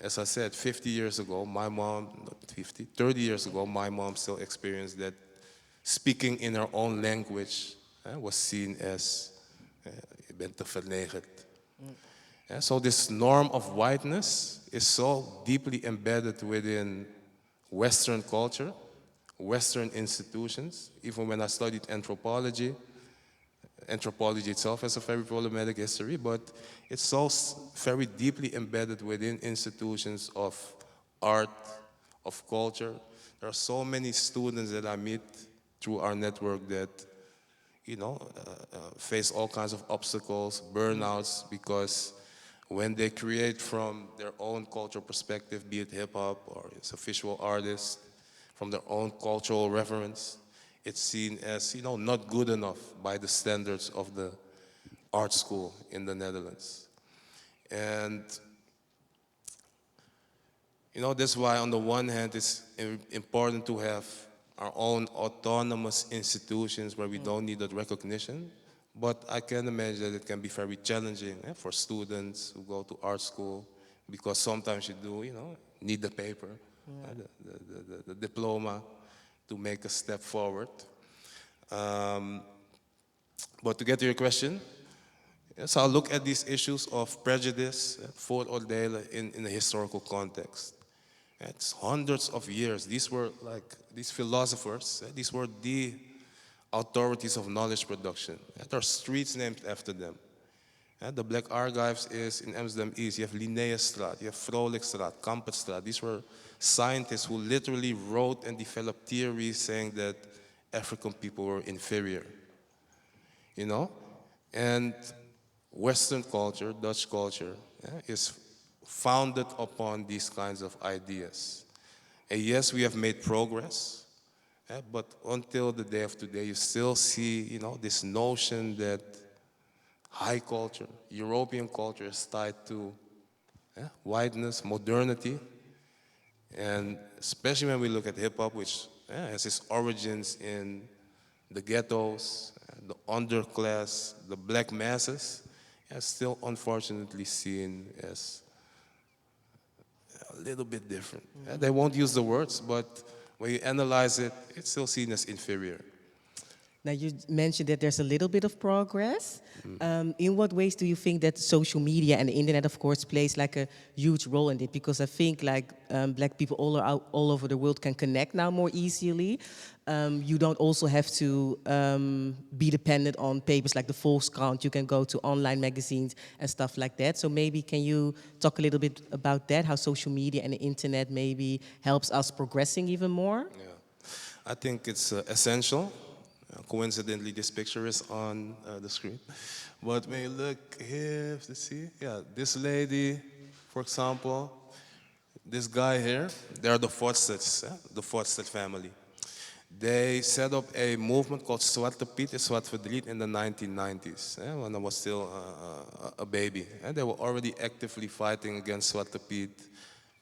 As I said, 50 years ago, my mom, not 50, 30 years ago, my mom still experienced that speaking in her own language was seen as, je bent te vernegerd. So this norm of whiteness is so deeply embedded within Western culture, Western institutions. Even when I studied anthropology, anthropology itself has a very problematic history, but it's so very deeply embedded within institutions of art, of culture. There are so many students that I meet through our network that, face all kinds of obstacles, burnouts, because when they create from their own cultural perspective, be it hip hop or it's a visual artist, from their own cultural reference, it's seen as, not good enough by the standards of the art school in the Netherlands. And, that's why on the one hand it's important to have our own autonomous institutions where we don't need that recognition. But I can imagine that it can be very challenging for students who go to art school, because sometimes you do, need the paper, the diploma to make a step forward. But to get to your question, so I'll look at these issues of prejudice, vooroordelen in a historical context. It's hundreds of years. These were like, these philosophers, these were the authorities of knowledge production. There are streets named after them. The Black Archives is in Amsterdam East. You have Linnaeusstraat, you have Vrolijkstraat, Kamperstraat. These were scientists who literally wrote and developed theories saying that African people were inferior. And Western culture, Dutch culture, is founded upon these kinds of ideas. And yes, we have made progress, but until the day of today, you still see, this notion that high culture, European culture is tied to whiteness, modernity, and especially when we look at hip hop, which has its origins in the ghettos, the underclass, the black masses, still unfortunately seen as a little bit different. They won't use the words, but when you analyze it, it's still seen as inferior. Now, you mentioned that there's a little bit of progress. In what ways do you think that social media and the internet, of course, plays like a huge role in it? Because I think like black people all over the world can connect now more easily. You don't also have to be dependent on papers like the Volkskrant. You can go to online magazines and stuff like that. So maybe can you talk a little bit about that, how social media and the internet maybe helps us progressing even more? Yeah, I think it's essential. Coincidentally, this picture is on the screen. But when you look here, let's see, this lady, for example, this guy here, they are the Forsteds, the Forsted family. They set up a movement called Zwarte Piet is Zwart Verdriet in the 1990s, when I was still a baby. And they were already actively fighting against Zwarte Piet,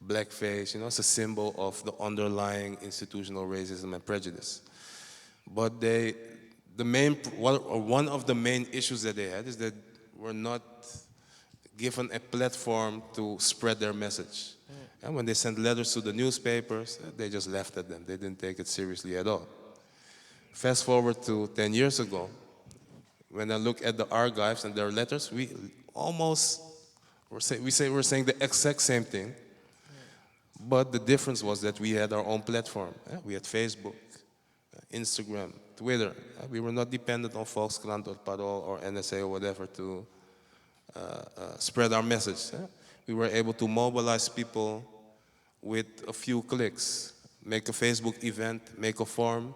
blackface, it's a symbol of the underlying institutional racism and prejudice. But one of the main issues that they had is that we're not given a platform to spread their message. And when they sent letters to the newspapers, they just laughed at them. They didn't take it seriously at all. Fast forward to 10 years ago, when I look at the archives and their letters, we're saying the exact same thing. But the difference was that we had our own platform. We had Facebook, Instagram, Twitter. We were not dependent on Volkskrant or Parool or NSA or whatever to spread our message. We were able to mobilize people with a few clicks. Make a Facebook event, make a form.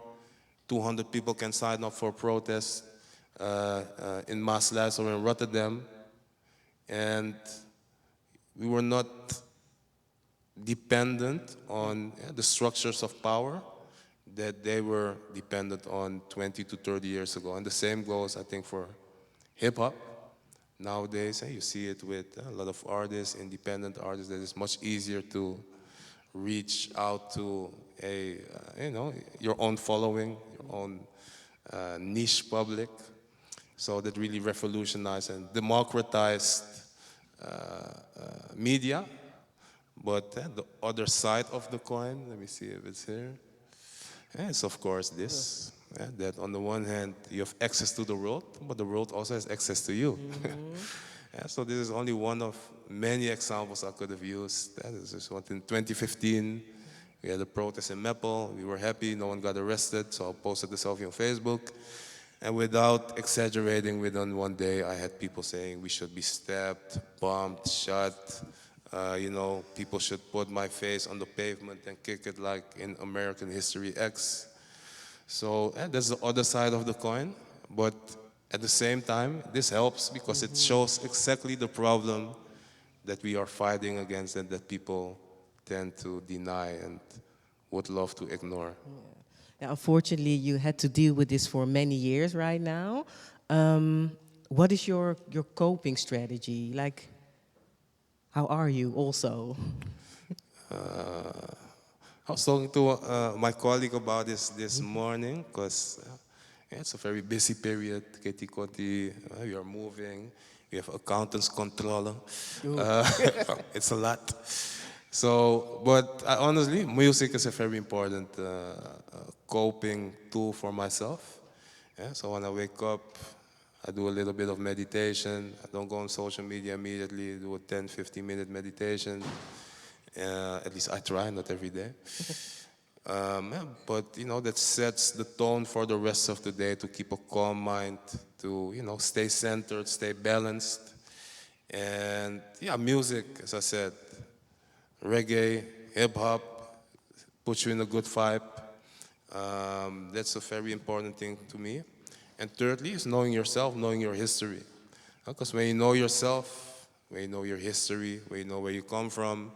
200 people can sign up for a protest in Maasluis or in Rotterdam. And we were not dependent on the structures of power that they were dependent on 20 to 30 years ago. And the same goes, I think, for hip-hop. Nowadays, you see it with a lot of artists, independent artists, that it's much easier to reach out to your own following, your own niche public. So that really revolutionized and democratized media. But the other side of the coin, let me see if it's here. It's of course this, that on the one hand you have access to the world, but the world also has access to you. So this is only one of many examples I could have used. This is what in 2015, we had a protest in Meppel. We were happy, no one got arrested, so I posted the selfie on Facebook. And without exaggerating, within one day, I had people saying we should be stabbed, bombed, shot. People should put my face on the pavement and kick it like in American History X. So that's the other side of the coin. But at the same time, this helps because it shows exactly the problem that we are fighting against and that people tend to deny and would love to ignore. Yeah, unfortunately, you had to deal with this for many years right now. What is your coping strategy? Like, how are you also? I was talking to my colleague about this morning because it's a very busy period. Keti Koti, we are moving. We have accountants controllen. It's a lot. So, but honestly, music is a very important coping tool for myself. So when I wake up, I do a little bit of meditation. I don't go on social media immediately. I do a 10, 15-minute meditation. At least I try, not every day. But, that sets the tone for the rest of the day to keep a calm mind, to, stay centered, stay balanced. And, music, as I said, reggae, hip-hop, puts you in a good vibe. That's a very important thing to me. And thirdly is knowing yourself, knowing your history. Because when you know yourself, when you know your history, when you know where you come from,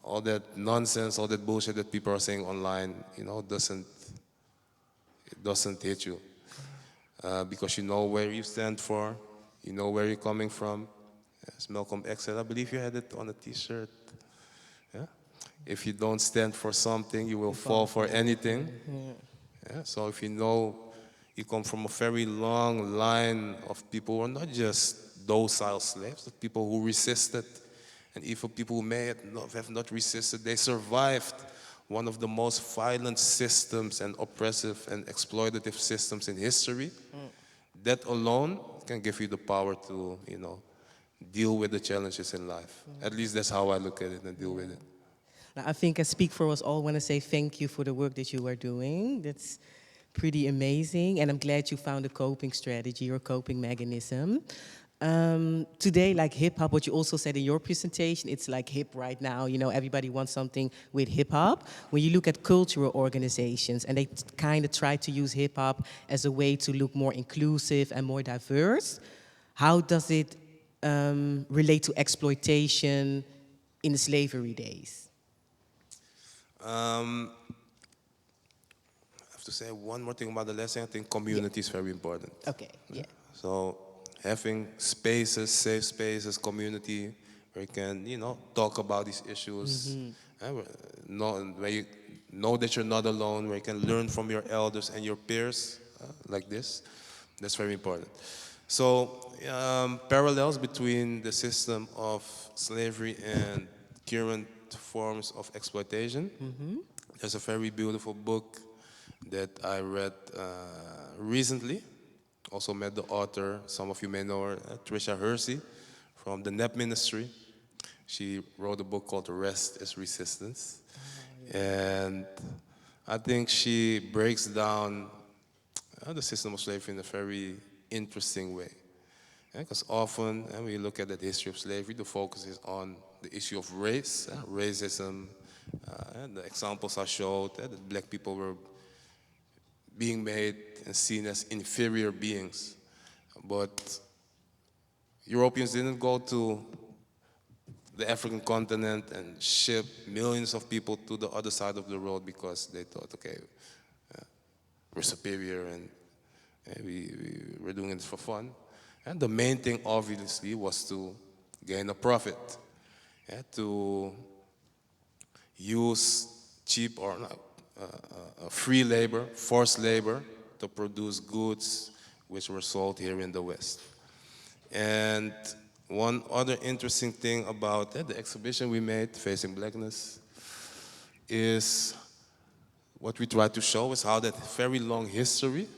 all that nonsense, all that bullshit that people are saying online, it doesn't hit you because you know where you stand for, you know where you're coming from. As Malcolm X said, I believe you had it on a T-shirt. Yeah? If you don't stand for something, you will fall for anything. Yeah? So if you know you come from a very long line of people who are not just docile slaves, but people who resisted, and even people who have not resisted, they survived one of the most violent systems and oppressive and exploitative systems in history. That alone can give you the power to, deal with the challenges in life. At least that's how I look at it and deal with it. Now, I think I speak for us all when I say thank you for the work that you are doing. That's pretty amazing, and I'm glad you found a coping strategy or coping mechanism. Today, like hip hop, what you also said in your presentation, it's like hip right now. You know, everybody wants something with hip hop. When you look at cultural organizations, and they kind of try to use hip hop as a way to look more inclusive and more diverse, how does it relate to exploitation in the slavery days? I have to say one more thing about the lesson. I think community is very important. Okay, yeah. So having spaces, safe spaces, community where you can, talk about these issues. Where you know that you're not alone, where you can learn from your elders and your peers like this. That's very important. So parallels between the system of slavery and current forms of exploitation. There's a very beautiful book that I read recently. Also met the author, some of you may know her, Trisha Hersey from the NEP Ministry. She wrote a book called Rest is Resistance. And I think she breaks down the system of slavery in a very interesting way. Because often, when you look at the history of slavery, the focus is on the issue of race, racism. And the examples I showed, that black people were being made and seen as inferior beings. But Europeans didn't go to the African continent and ship millions of people to the other side of the world because they thought, okay, we're superior and we're doing it for fun. And the main thing, obviously, was to gain a profit, to use cheap or free labor, forced labor, to produce goods which were sold here in the West. And one other interesting thing about the exhibition we made, Facing Blackness, is what we try to show is how that very long history,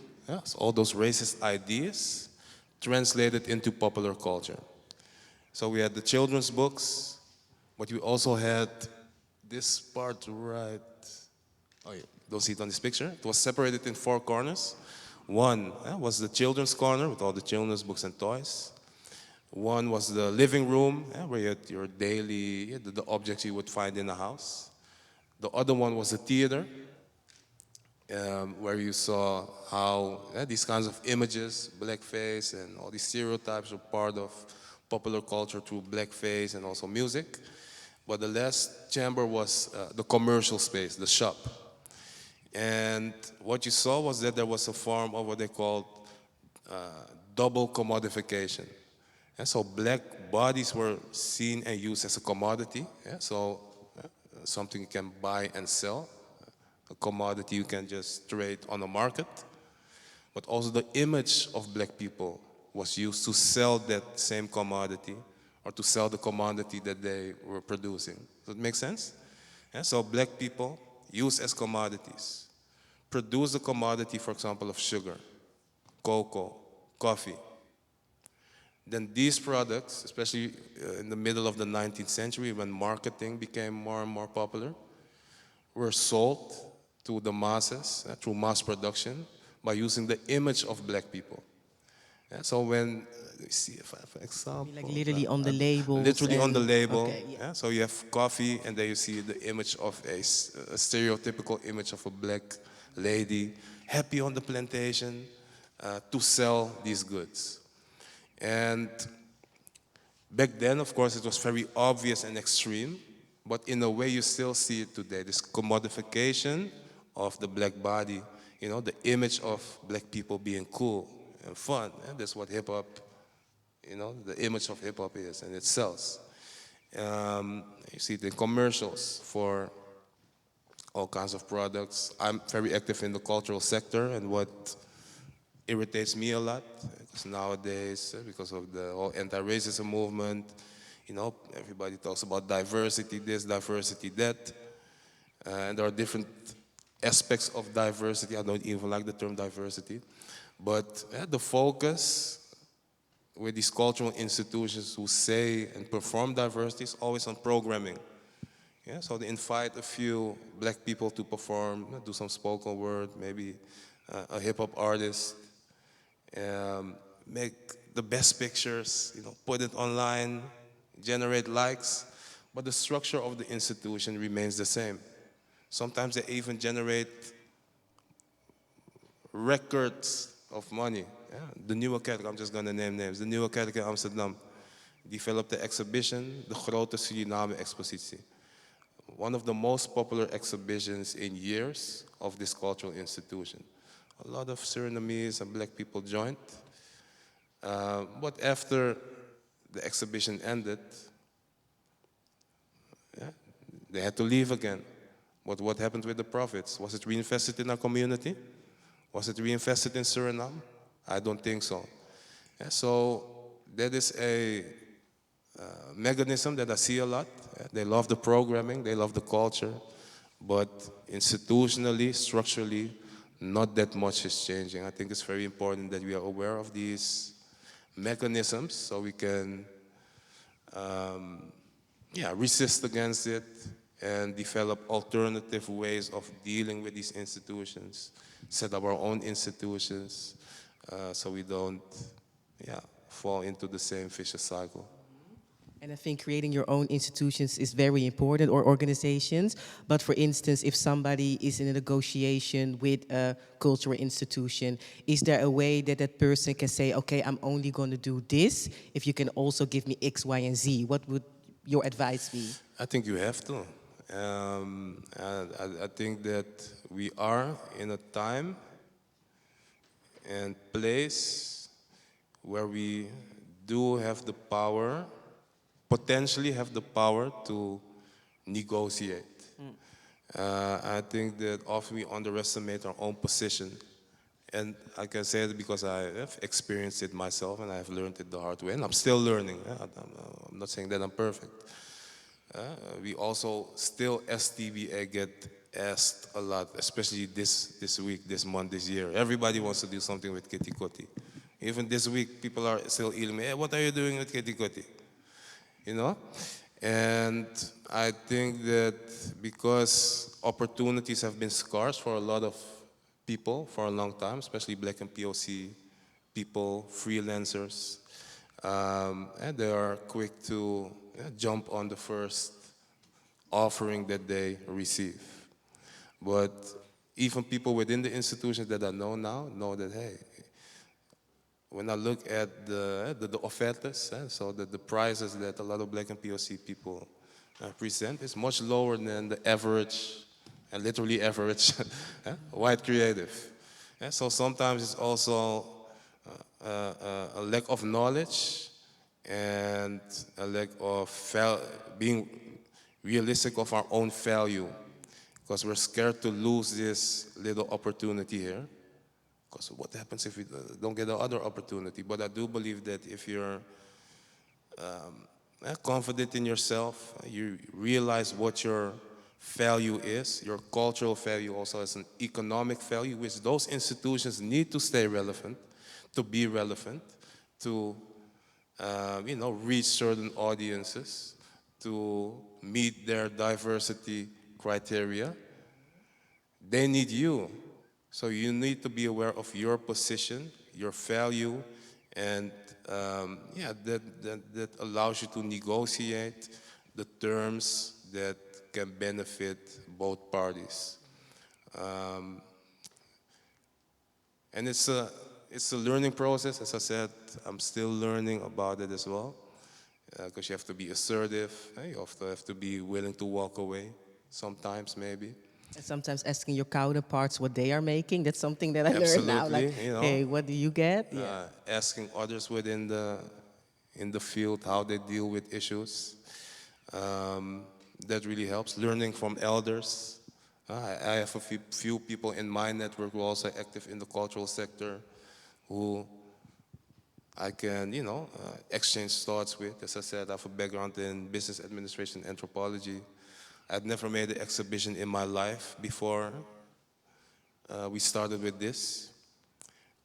so all those racist ideas, translated into popular culture. So we had the children's books, but we also had this part right. Oh, yeah. Don't see it on this picture. It was separated in 4 corners. One was the children's corner with all the children's books and toys. One was the living room, where you had your daily, the objects you would find in a house. The other one was the theater, where you saw how these kinds of images, blackface and all these stereotypes were part of popular culture through blackface and also music. But the last chamber was the commercial space, the shop. And what you saw was that there was a form of what they called double commodification. And so black bodies were seen and used as a commodity. Something you can buy and sell, a commodity you can just trade on the market. But also the image of black people was used to sell that same commodity or to sell the commodity that they were producing. Does that make sense? So black people used as commodities produce the commodity, for example, of sugar, cocoa, coffee. Then these products, especially in the middle of the 19th century when marketing became more and more popular, were sold to the masses through mass production by using the image of black people. So when, let me see if I have an example. Like literally on the labels. Literally on the label. Okay, yeah. So you have coffee and then you see the image of a stereotypical image of a black lady happy on the plantation to sell these goods. And back then, of course, it was very obvious and extreme but in a way you still see it today, this commodification of the black body, the image of black people being cool and fun. And that's what hip hop, the image of hip hop is, and it sells. You see it in commercials for all kinds of products. I'm very active in the cultural sector, and what irritates me a lot, because nowadays, because of the whole anti-racism movement, everybody talks about diversity this, diversity that, and there are different aspects of diversity. I don't even like the term diversity, but the focus with these cultural institutions who say and perform diversity is always on programming. Yeah, so they invite a few black people to perform, do some spoken word, maybe a hip hop artist, make the best pictures, put it online, generate likes, but the structure of the institution remains the same. Sometimes they even generate records of money. Yeah, the Nieuwe Kerk, I'm just gonna name names. The Nieuwe Kerk in Amsterdam developed the exhibition, the Grote Suriname Expositie. One of the most popular exhibitions in years of this cultural institution. A lot of Surinamese and black people joined. But after the exhibition ended, yeah, they had to leave again. But what happened with the profits? Was it reinvested in our community? Was it reinvested in Suriname? I don't think so. Yeah, so that is a mechanism that I see a lot. Yeah, they love the programming, they love the culture, but institutionally, structurally, not that much is changing. I think it's very important that we are aware of these mechanisms so we can resist against it and develop alternative ways of dealing with these institutions, set up our own institutions so we don't fall into the same vicious cycle. And I think creating your own institutions is very important, or organizations. But for instance, if somebody is in a negotiation with a cultural institution, is there a way that that person can say, okay, I'm only going to do this if you can also give me X, Y, and Z? What would your advice be? I think you have to. I think that we are in a time and place where we do have the power, potentially have the power to negotiate. I think that often we underestimate our own position. And I can say it because I have experienced it myself and I have learned it the hard way. And I'm still learning. I'm not saying that I'm perfect. We also still, as TBA, get asked a lot, especially this week, this month, this year. Everybody wants to do something with Keti Koti. Even this week, people are still emailing me, hey, what are you doing with Keti Koti? And I think that because opportunities have been scarce for a lot of people for a long time, especially Black and POC people, freelancers, and they are quick to jump on the first offering that they receive. But even people within the institutions that I know now know that, hey, when I look at the offertes, so the prices that a lot of Black and POC people present, is much lower than the average, and literally average, white creative. So sometimes it's also a lack of knowledge and a lack of being realistic of our own value, because we're scared to lose this little opportunity here. Because what happens if we don't get the other opportunity? But I do believe that if you're confident in yourself, you realize what your value is, your cultural value also as an economic value, which those institutions need to stay relevant, to be relevant, to reach certain audiences, to meet their diversity criteria. They need you. So you need to be aware of your position, your value, and that allows you to negotiate the terms that can benefit both parties. And it's a learning process. As I said, I'm still learning about it as well. because you have to be assertive. You also have to be willing to walk away sometimes, maybe. And sometimes asking your counterparts what they are making. That's something that I learned now. Like, Absolutely, you know, hey, what do you get? Yeah. asking others within the field how they deal with issues. Um, that really helps. Learning from elders. I have a few people in my network who are also active in the cultural sector, who I can, exchange thoughts with. As I said, I have a background in business administration, anthropology. I'd never made an exhibition in my life before we started with this.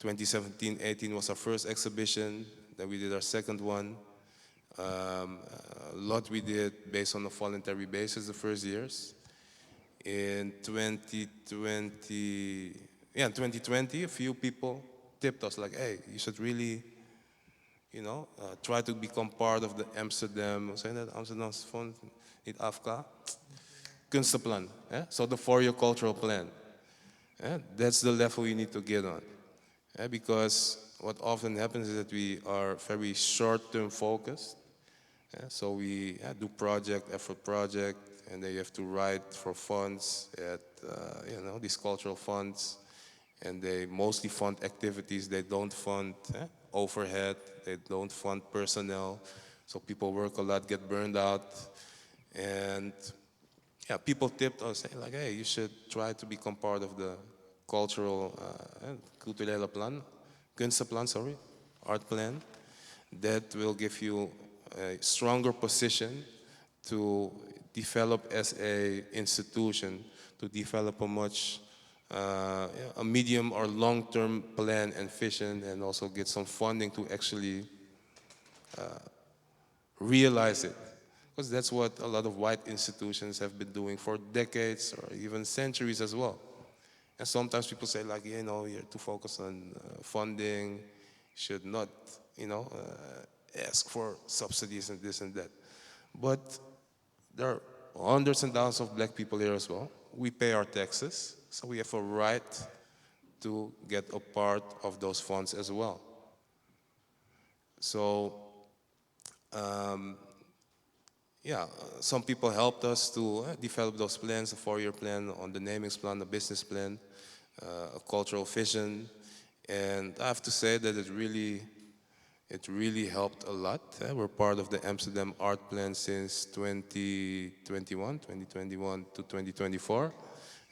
2017-18 was our first exhibition. Then we did our second one. A lot we did based on a voluntary basis the first years. In 2020, a few people tipped us like, hey, you should really, try to become part of the Amsterdam, say that Amsterdam's fund, niet AFK, kunstenplan. So the 4-year cultural plan. That's the level you need to get on. Because what often happens is that we are very short-term focused. So we do project after project, and then you have to write for funds at these cultural funds, and they mostly fund activities. They don't fund overhead. They don't fund personnel. So people work a lot, get burned out, and people tipped us saying like, hey, you should try to become part of the cultural, culturele plan, kunstenplan, sorry, art plan. That will give you a stronger position to develop as a institution, to develop a medium or long-term plan and vision, and also get some funding to actually realize it. Because that's what a lot of white institutions have been doing for decades or even centuries as well. And sometimes people say like, you're too focused on funding, should not, ask for subsidies and this and that. But there are hundreds and thousands of black people here as well. We pay our taxes, so we have a right to get a part of those funds as well. So, some people helped us to develop those plans, a 4-year plan, on the namings plan, the business plan, a cultural vision. And I have to say that it really helped a lot. We're part of the Amsterdam Art Plan since 2021 to 2024.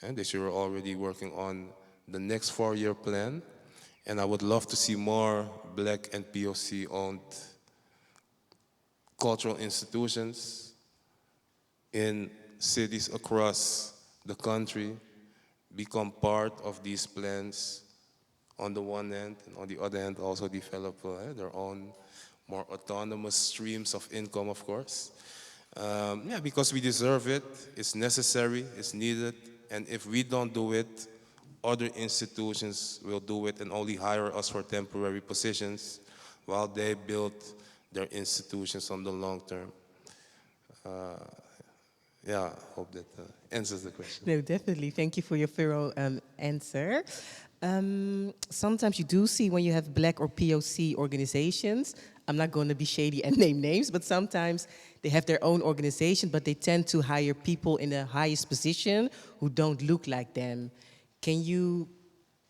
And this year we're already working on the next 4-year plan. And I would love to see more black and POC-owned cultural institutions in cities across the country become part of these plans on the one hand, and on the other hand also develop their own more autonomous streams of income, of course. Because we deserve it, it's necessary, it's needed, and if we don't do it, other institutions will do it and only hire us for temporary positions while they build their institutions on the long term. I hope that answers the question. No, definitely. Thank you for your thorough answer. Sometimes you do see when you have black or POC organizations, I'm not going to be shady and name names, but sometimes they have their own organization, but they tend to hire people in the highest position who don't look like them. Can you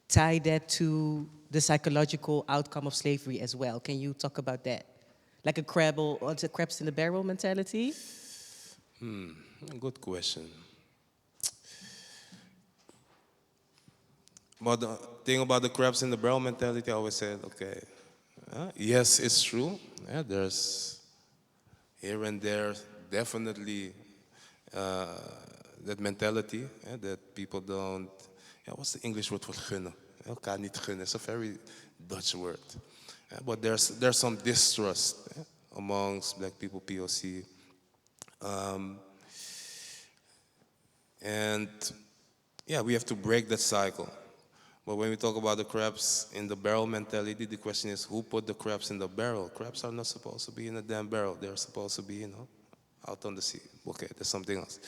tie that to the psychological outcome of slavery as well? Can you talk about that? Like a crabs in the barrel mentality? Good question. But the thing about the crabs in the barrel mentality, I always said, okay, yes, it's true. There's here and there definitely that mentality that people don't. What's the English word for gunnen? Elkaar niet gunnen. It's a very Dutch word. But there's some distrust amongst black people, POC. And we have to break that cycle. But when we talk about the crabs in the barrel mentality, the question is who put the crabs in the barrel? Crabs are not supposed to be in a damn barrel. They're supposed to be, out on the sea. Okay, there's something else.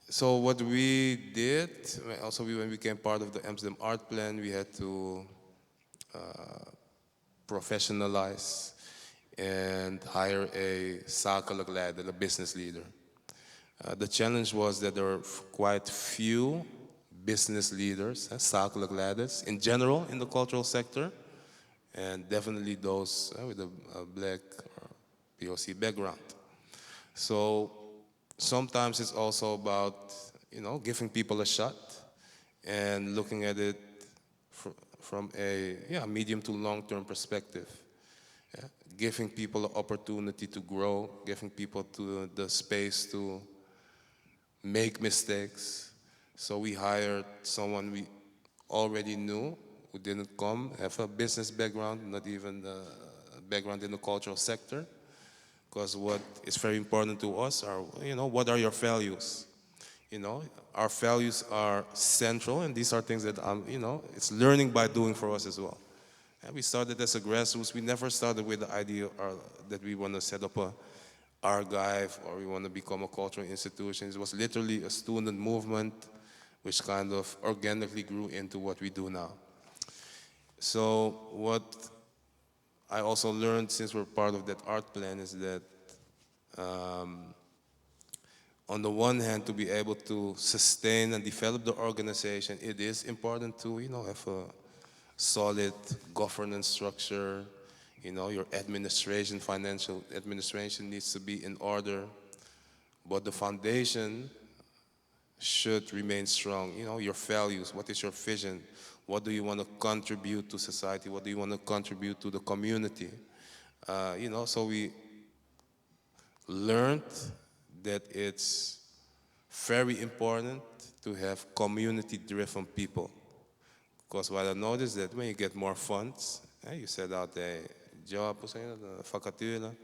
So what we did, also when we became part of the Amsterdam Art Plan, we had to professionalize and hire a zakelijk leider, a business leader. The challenge was that there were quite few business leaders, zakelijk leiders, in general in the cultural sector, and definitely those with a black or POC background. So sometimes it's also about, giving people a shot and looking at it from a medium to long-term perspective. Yeah? Giving people an opportunity to grow, giving people the space to make mistakes. So we hired someone we already knew who didn't have a business background, not even a background in the cultural sector. Because what is very important to us are, what are your values? Our values are central, and these are things that, it's learning by doing for us as well. And we started as a grassroots. We never started with the idea that we want to set up a archive or we want to become a cultural institution. It was literally a student movement which kind of organically grew into what we do now. So what I also learned since we're part of that art plan is that on the one hand, to be able to sustain and develop the organization, it is important to, have a solid governance structure. Your administration, financial administration needs to be in order. But the foundation should remain strong. Your values, what is your vision? What do you want to contribute to society? What do you want to contribute to the community? So we learned that it's very important to have community-driven people. Because what I noticed that when you get more funds, you set out a job, vacature,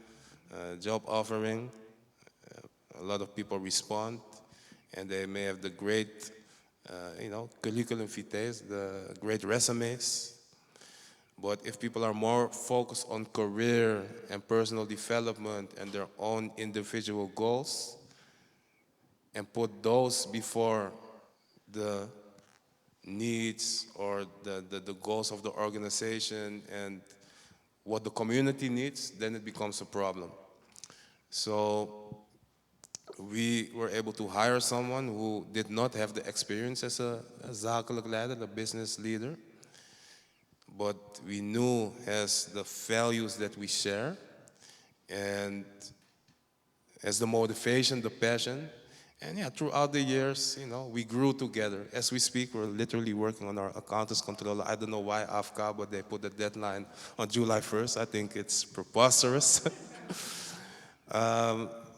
job offering, a lot of people respond, and they may have the great, curriculum vitae, the great resumes. But if people are more focused on career and personal development and their own individual goals, and put those before the needs or the goals of the organization and what the community needs, then it becomes a problem. So we were able to hire someone who did not have the experience as a zakelijk leider, a business leader, but we knew as the values that we share and as the motivation, the passion. And throughout the years, we grew together. As we speak, we're literally working on our accountants controller. I don't know why AFCA, but they put the deadline on July 1st. I think it's preposterous.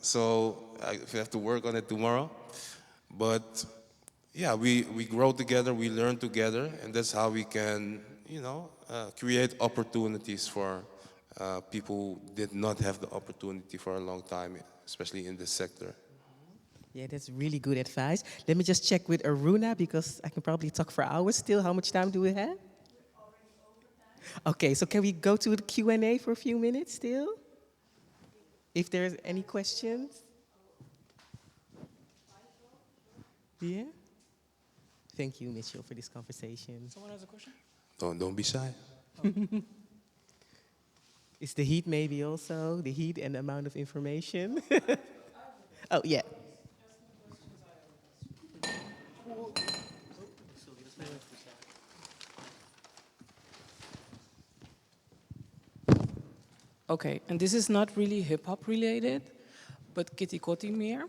So we have to work on it tomorrow. But we grow together, we learn together, and that's how we can, create opportunities for people who did not have the opportunity for a long time, especially in this sector. Yeah, that's really good advice. Let me just check with Aruna because I can probably talk for hours still. How much time do we have? Okay, so can we go to the Q&A for a few minutes still? If there's any questions? Yeah? Thank you, Mitchel, for this conversation. Someone has a question? Don't be shy. It's the heat maybe also, the heat and the amount of information. Oh, yeah. Okay, and this is not really hip-hop related, but Keti Koti meer.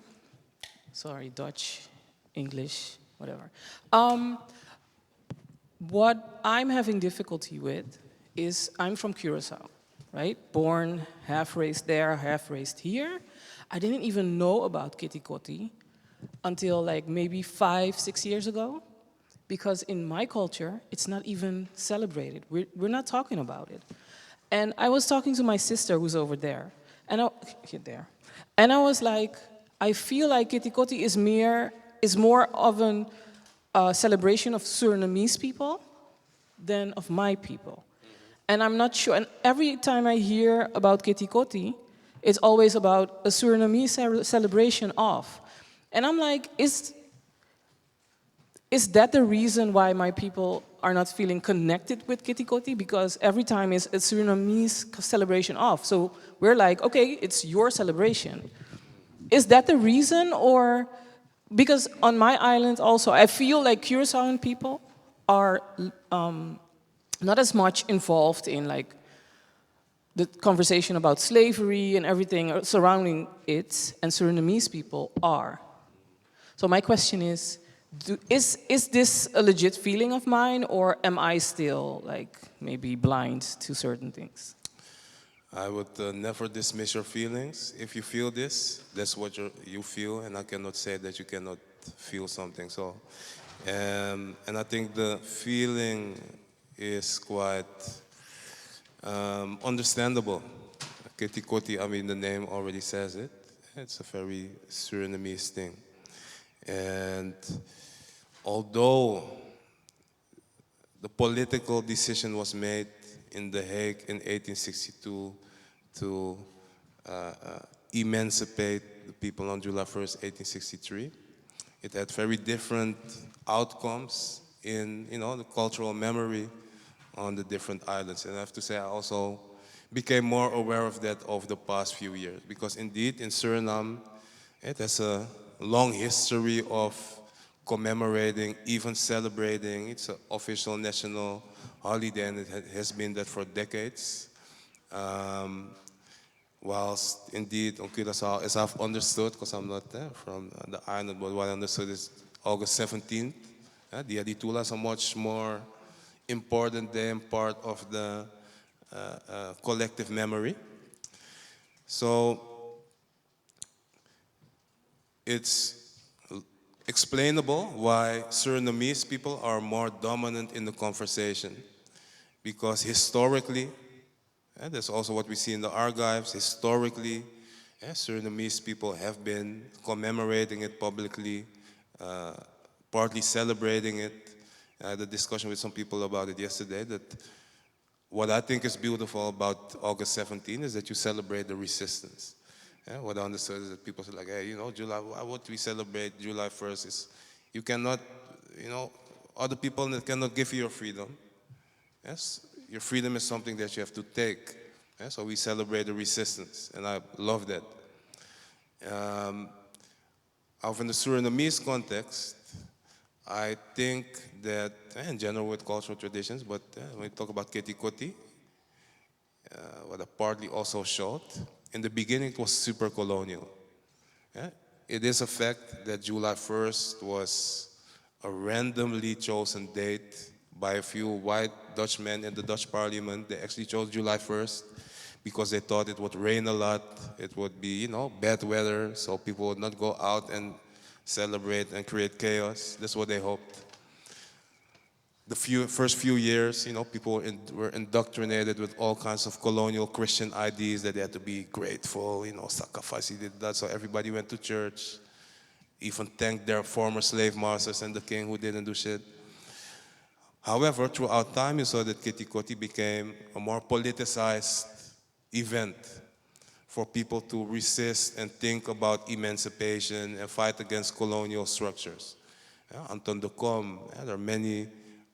Sorry, Dutch, English, whatever. What I'm having difficulty with is I'm from Curaçao, right? Born, half raised there, half raised here. I didn't even know about Keti Koti until like maybe 5-6 years ago, because in my culture, it's not even celebrated. We're not talking about it. And I was talking to my sister who's over there, and I was like, I feel like Keti Koti is more of a celebration of Surinamese people than of my people. And I'm not sure, and every time I hear about Keti Koti, it's always about a Surinamese celebration of. And I'm like, is that the reason why my people are not feeling connected with Keti Koti because every time it's a Surinamese celebration off. So we're like, okay, it's your celebration. Is that the reason, or because on my island also, I feel like Curaçaoan people are not as much involved in like the conversation about slavery and everything surrounding it, and Surinamese people are. So my question is, is this a legit feeling of mine, or am I still like maybe blind to certain things? I would never dismiss your feelings. If you feel this, that's what you feel, and I cannot say that you cannot feel something. So, and I think the feeling is quite understandable. Keti Koti, I mean, the name already says it. It's a very Surinamese thing. And although the political decision was made in The Hague in 1862 to emancipate the people on July 1st, 1863. It had very different outcomes in, the cultural memory on the different islands. And I have to say, I also became more aware of that over the past few years. Because indeed, in Suriname, it has a long history of commemorating, even celebrating. It's an official national holiday, and it has been that for decades. Whilst indeed on Curaçao, as I've understood, because I'm not from the island, but what I understood is August 17th. Dia di Tula is a much more important day and part of the collective memory. So it's explainable why Surinamese people are more dominant in the conversation. Because historically, that's also what we see in the archives, historically, Surinamese people have been commemorating it publicly, partly celebrating it. I had a discussion with some people about it yesterday, that what I think is beautiful about August 17 is that you celebrate the resistance. What I understood is that people say like, hey, July, why would we celebrate July 1st? Is you cannot, other people cannot give you your freedom. Yes, your freedom is something that you have to take. So we celebrate the resistance, and I love that. Out in the Surinamese context, I think that, in general with cultural traditions, but when we talk about Keti Koti, what I partly also showed, in the beginning it was super colonial. It is a fact that July 1st was a randomly chosen date by a few white Dutchmen in the Dutch parliament. They actually chose July 1st because they thought it would rain a lot, it would be, bad weather, so people would not go out and celebrate and create chaos. That's what they hoped. The first few years, people were indoctrinated with all kinds of colonial Christian ideas that they had to be grateful, sacrifice, he did that, so everybody went to church, even thanked their former slave masters and the king who didn't do shit. However, throughout time, you saw that Keti Koti became a more politicized event for people to resist and think about emancipation and fight against colonial structures. Anton de Kom, there are many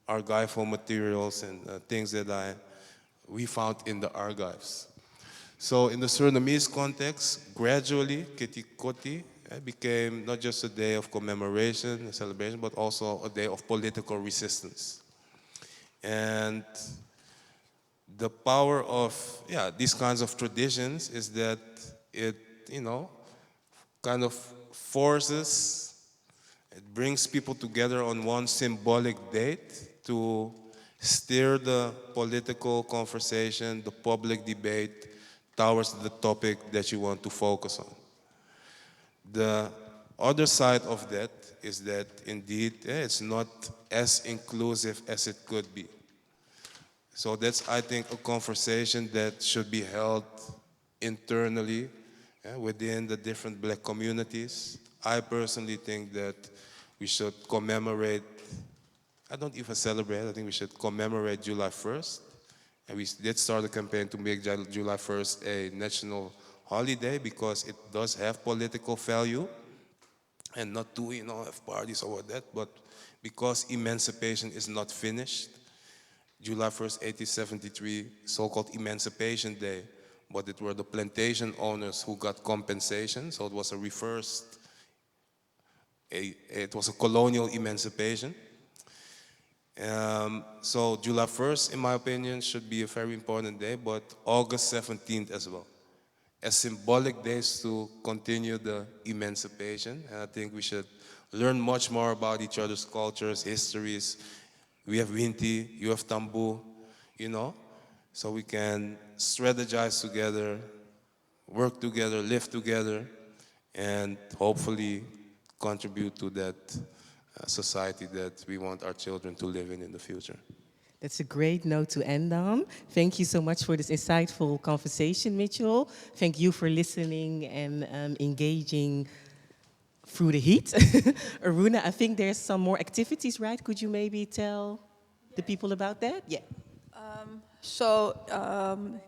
archival materials and things that we found in the archives. So in the Surinamese context, gradually, Keti Koti became not just a day of commemoration and celebration, but also a day of political resistance. And the power of these kinds of traditions is that it, kind of forces, it brings people together on one symbolic date to steer the political conversation, the public debate towards the topic that you want to focus on. The other side of that is that indeed it's not as inclusive as it could be. So that's, I think, a conversation that should be held internally within the different black communities. I personally think that we should commemorate, I don't even celebrate, I think we should commemorate July 1st. And we did start a campaign to make July 1st a national holiday because it does have political value, and not to have parties or that, but because emancipation is not finished, July 1st, 1873, so-called Emancipation Day, but it were the plantation owners who got compensation, so it was a reversed, it was a colonial emancipation. So July 1st, in my opinion, should be a very important day, but August 17th as well, as symbolic days to continue the emancipation. And I think we should learn much more about each other's cultures, histories. We have Winti, you have Tambu, you know, so we can strategize together, work together, live together, and hopefully contribute to that society that we want our children to live in the future. That's a great note to end on. Thank you so much for this insightful conversation, Mitchell. Thank you for listening and engaging through the heat. Aruna, I think there's some more activities, right? Could you maybe tell the people about that? Yeah.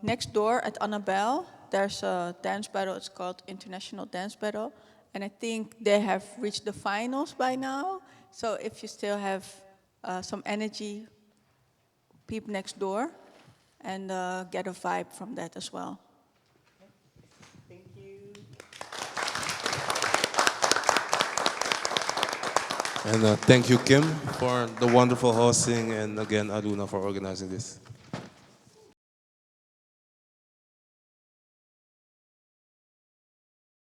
Next door at Annabelle, there's a dance battle. It's called International Dance Battle. And I think they have reached the finals by now. So if you still have some energy, peep next door and get a vibe from that as well. Thank you. And thank you, Kim, for the wonderful hosting, and again, Aruna for organizing this.